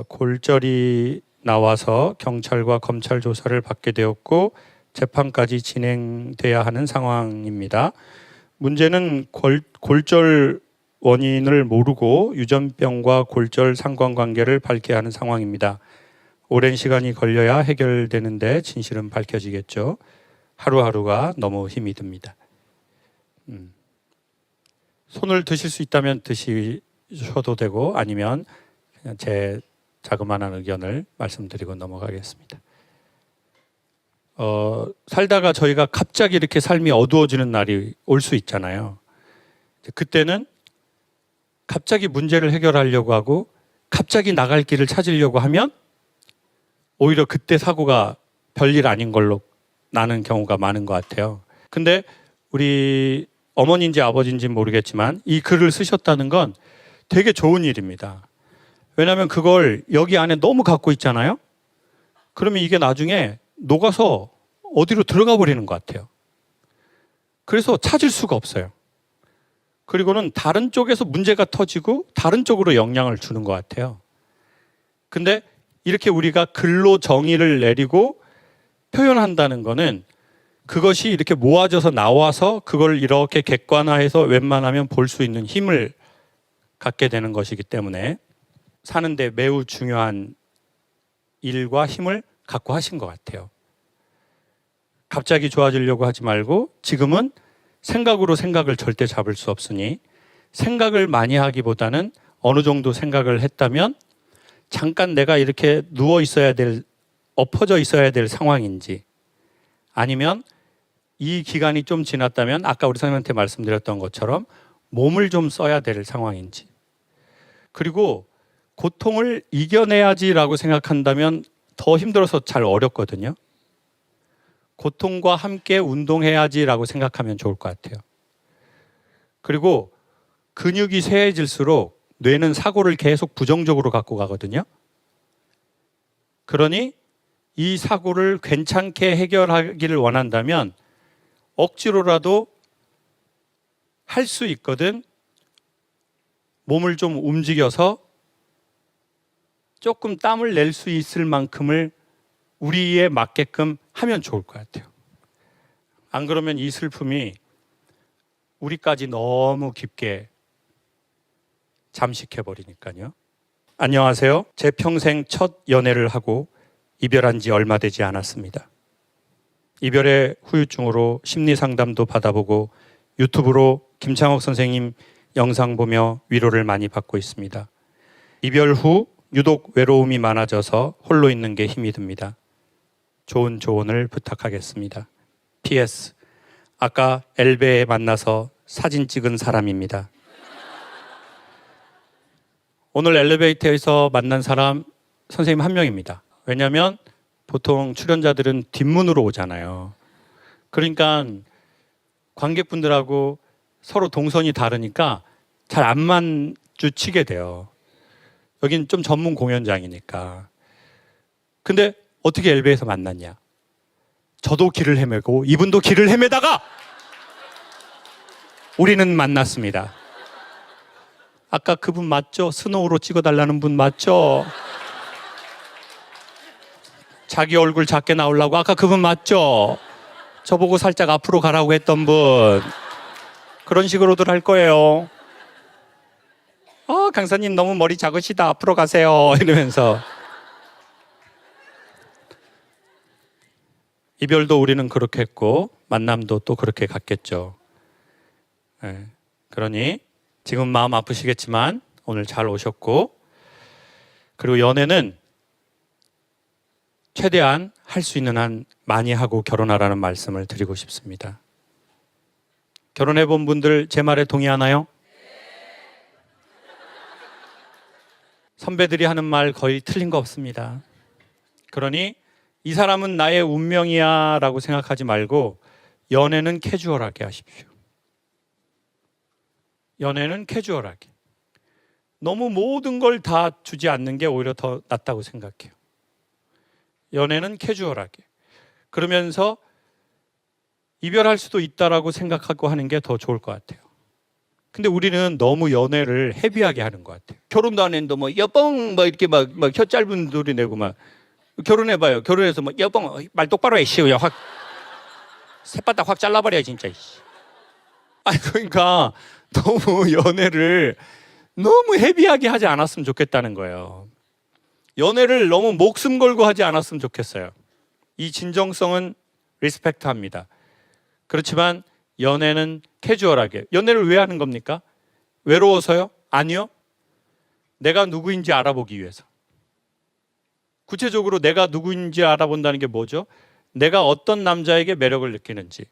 골절이 나와서 경찰과 검찰 조사를 받게 되었고 재판까지 진행돼야 하는 상황입니다. 문제는 골절 원인을 모르고 유전병과 골절 상관관계를 밝혀야 하는 상황입니다. 오랜 시간이 걸려야 해결되는데 진실은 밝혀지겠죠. 하루하루가 너무 힘이 듭니다. 손을 드실 수 있다면 드시셔도 되고 아니면 그냥 제 자그마한 의견을 말씀드리고 넘어가겠습니다. 살다가 저희가 갑자기 이렇게 삶이 어두워지는 날이 올 수 있잖아요. 그때는 갑자기 문제를 해결하려고 하고 갑자기 나갈 길을 찾으려고 하면 오히려 그때 사고가 별일 아닌 걸로 나는 경우가 많은 것 같아요. 근데 우리 어머니인지 아버지인지 모르겠지만 이 글을 쓰셨다는 건 되게 좋은 일입니다. 왜냐하면 그걸 여기 안에 너무 갖고 있잖아요. 그러면 이게 나중에 녹아서 어디로 들어가 버리는 것 같아요. 그래서 찾을 수가 없어요. 그리고는 다른 쪽에서 문제가 터지고 다른 쪽으로 영향을 주는 것 같아요. 근데 이렇게 우리가 글로 정의를 내리고 표현한다는 거는 그것이 이렇게 모아져서 나와서 그걸 이렇게 객관화해서 웬만하면 볼 수 있는 힘을 갖게 되는 것이기 때문에 사는데 매우 중요한 일과 힘을 갖고 하신 것 같아요. 갑자기 좋아지려고 하지 말고 지금은 생각으로 생각을 절대 잡을 수 없으니 생각을 많이 하기보다는 어느 정도 생각을 했다면 잠깐 내가 이렇게 누워 있어야 될, 엎어져 있어야 될 상황인지 아니면 이 기간이 좀 지났다면 아까 우리 선생님한테 말씀드렸던 것처럼 몸을 좀 써야 될 상황인지 그리고 고통을 이겨내야지라고 생각한다면 더 힘들어서 잘 어렵거든요. 고통과 함께 운동해야지라고 생각하면 좋을 것 같아요. 그리고 근육이 쇠해질수록 뇌는 사고를 계속 부정적으로 갖고 가거든요. 그러니 이 사고를 괜찮게 해결하기를 원한다면 억지로라도 할 수 있거든. 몸을 좀 움직여서 조금 땀을 낼 수 있을 만큼을 우리에 맞게끔 하면 좋을 것 같아요. 안 그러면 이 슬픔이 우리까지 너무 깊게 잠식해 버리니까요. 안녕하세요. 제 평생 첫 연애를 하고 이별한 지 얼마 되지 않았습니다. 이별의 후유증으로 심리 상담도 받아보고 유튜브로 김창옥 선생님 영상 보며 위로를 많이 받고 있습니다. 이별 후 유독 외로움이 많아져서 홀로 있는 게 힘이 듭니다. 좋은 조언을 부탁하겠습니다. PS. 아까 엘베에 만나서 사진 찍은 사람입니다. 오늘 엘리베이터에서 만난 사람 선생님 한 명입니다. 왜냐하면 보통 출연자들은 뒷문으로 오잖아요. 그러니까 관객분들하고 서로 동선이 다르니까 잘 안 마주치게 돼요. 여긴 좀 전문 공연장이니까. 근데 어떻게 엘베에서 만났냐? 저도 길을 헤매고 이분도 길을 헤매다가 우리는 만났습니다. 아까 그분 맞죠? 스노우로 찍어달라는 분 맞죠? 자기 얼굴 작게 나오려고 아까 그분 맞죠? 저보고 살짝 앞으로 가라고 했던 분. 그런 식으로들 할 거예요. 강사님 너무 머리 작으시다. 앞으로 가세요. 이러면서. 이별도 우리는 그렇게 했고 만남도 또 그렇게 갔겠죠. 네. 그러니 지금 마음 아프시겠지만 오늘 잘 오셨고, 그리고 연애는 최대한 할 수 있는 한 많이 하고 결혼하라는 말씀을 드리고 싶습니다. 결혼해 본 분들 제 말에 동의하나요? 선배들이 하는 말 거의 틀린 거 없습니다. 그러니 이 사람은 나의 운명이야 라고 생각하지 말고 연애는 캐주얼하게 하십시오. 연애는 캐주얼하게. 너무 모든 걸 다 주지 않는 게 오히려 더 낫다고 생각해요. 연애는 캐주얼하게. 그러면서 이별할 수도 있다라고 생각하고 하는 게 더 좋을 것 같아요. 근데 우리는 너무 연애를 헤비하게 하는 것 같아요. 결혼도 안 했는데 뭐 여봉 뭐 이렇게 막 혀 짧은 소리 내고 막 결혼해봐요. 결혼해서 뭐 여봉 말 똑바로 해 씨야 확 새바닥 확 잘라버려 진짜. 아니 그러니까 너무 연애를 너무 헤비하게 하지 않았으면 좋겠다는 거예요. 연애를 너무 목숨 걸고 하지 않았으면 좋겠어요. 이 진정성은 리스펙트합니다. 그렇지만 연애는 캐주얼하게. 연애를 왜 하는 겁니까? 외로워서요? 아니요. 내가 누구인지 알아보기 위해서. 구체적으로 내가 누구인지 알아본다는 게 뭐죠? 내가 어떤 남자에게 매력을 느끼는지,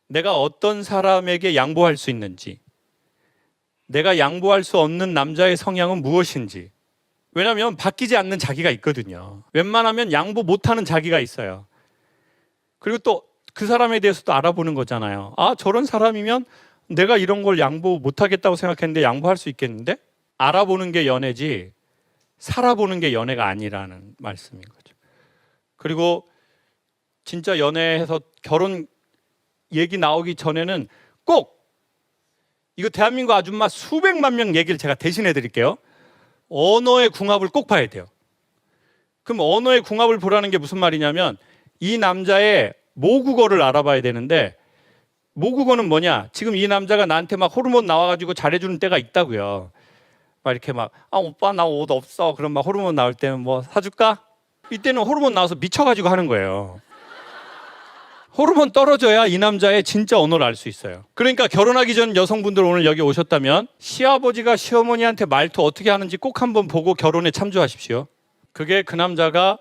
내가 어떤 사람에게 양보할 수 있는지, 내가 양보할 수 없는 남자의 성향은 무엇인지. 왜냐하면 바뀌지 않는 자기가 있거든요. 웬만하면 양보 못하는 자기가 있어요. 그리고 또 그 사람에 대해서도 알아보는 거잖아요. 아, 저런 사람이면 내가 이런 걸 양보 못하겠다고 생각했는데 양보할 수 있겠는데? 알아보는 게 연애지 살아보는 게 연애가 아니라는 말씀인 거죠. 그리고 진짜 연애해서 결혼 얘기 나오기 전에는 꼭 이거 대한민국 아줌마 수백만 명 얘기를 제가 대신해 드릴게요. 언어의 궁합을 꼭 봐야 돼요. 그럼 언어의 궁합을 보라는 게 무슨 말이냐면 이 남자의 모국어를 알아봐야 되는데, 모국어는 뭐냐? 지금 이 남자가 나한테 막 호르몬 나와가지고 잘해주는 때가 있다고요. 막 이렇게 막 오빠 나 옷 없어. 그럼 막 호르몬 나올 때는 뭐 사줄까? 이때는 호르몬 나와서 미쳐가지고 하는 거예요. 호르몬 떨어져야 이 남자의 진짜 언어를 알 수 있어요. 그러니까 결혼하기 전 여성분들 오늘 여기 오셨다면 시아버지가 시어머니한테 말투 어떻게 하는지 꼭 한번 보고 결혼에 참조하십시오. 그게 그 남자가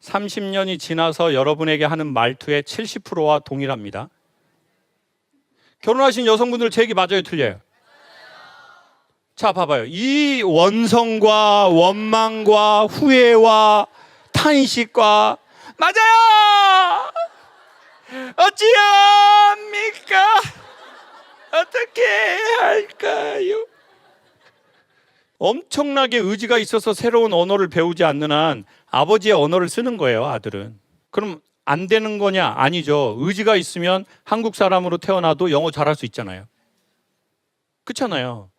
30년이 지나서 여러분에게 하는 말투의 70%와 동일합니다. 결혼하신 여성분들 제 얘기 맞아요, 틀려요? 자, 봐봐요. 이 원성과 원망과 후회와 탄식과 맞아요! 어찌합니까? 어떻게 할까요? 엄청나게 의지가 있어서 새로운 언어를 배우지 않는 한 아버지의 언어를 쓰는 거예요, 아들은. 그럼 안 되는 거냐? 아니죠. 의지가 있으면 한국 사람으로 태어나도 영어 잘할 수 있잖아요. 그렇잖아요.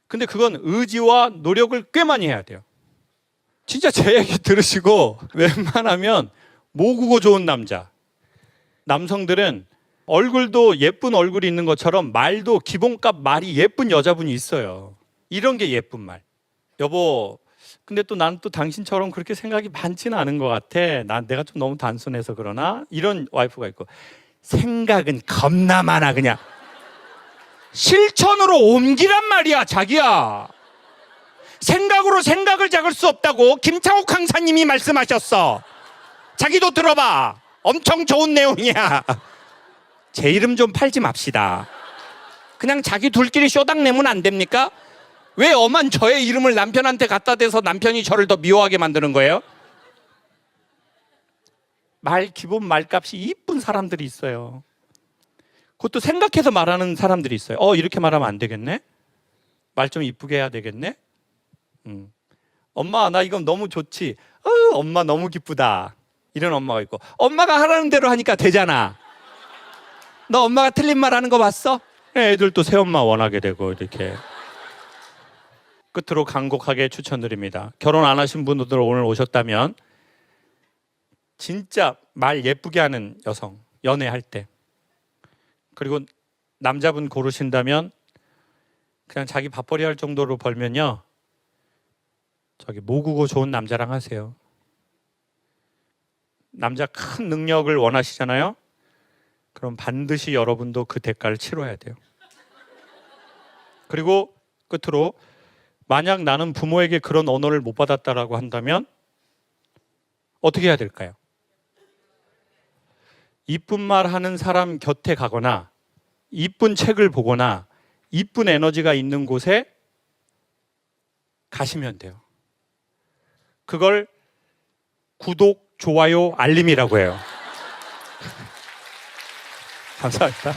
근데 그건 의지와 노력을 꽤 많이 해야 돼요. 진짜 제 얘기 들으시고 웬만하면 모국어 좋은 남자. 남성들은 얼굴도 예쁜 얼굴이 있는 것처럼 말도 기본값 말이 예쁜 여자분이 있어요. 이런 게 예쁜 말. 여보, 근데 또 난 또 당신처럼 그렇게 생각이 많지는 않은 것 같아. 내가 좀 너무 단순해서 그러나? 이런 와이프가 있고, 생각은 겁나 많아 그냥. 실천으로 옮기란 말이야, 자기야. 생각으로 생각을 잡을 수 없다고 김창욱 강사님이 말씀하셨어. 자기도 들어봐. 엄청 좋은 내용이야. 제 이름 좀 팔지 맙시다. 그냥 자기 둘끼리 쇼당 내면 안 됩니까? 왜 엄한 저의 이름을 남편한테 갖다 대서 남편이 저를 더 미워하게 만드는 거예요? 기본 말값이 이쁜 사람들이 있어요. 그것도 생각해서 말하는 사람들이 있어요. 이렇게 말하면 안 되겠네? 말 좀 이쁘게 해야 되겠네? 엄마, 나 이건 너무 좋지. 엄마 너무 기쁘다. 이런 엄마가 있고, 엄마가 하라는 대로 하니까 되잖아. 너 엄마가 틀린 말 하는 거 봤어? 애들도 새엄마 원하게 되고 이렇게. 끝으로 간곡하게 추천드립니다. 결혼 안 하신 분들 오늘 오셨다면 진짜 말 예쁘게 하는 여성, 연애할 때. 그리고 남자분 고르신다면 그냥 자기 밥벌이 할 정도로 벌면요, 저기 모국어 좋은 남자랑 하세요. 남자 큰 능력을 원하시잖아요. 그럼 반드시 여러분도 그 대가를 치러야 돼요. 그리고 끝으로 만약 나는 부모에게 그런 언어를 못 받았다라고 한다면 어떻게 해야 될까요? 이쁜 말 하는 사람 곁에 가거나 이쁜 책을 보거나 이쁜 에너지가 있는 곳에 가시면 돼요. 그걸 구독, 좋아요, 알림이라고 해요. 감사합니다.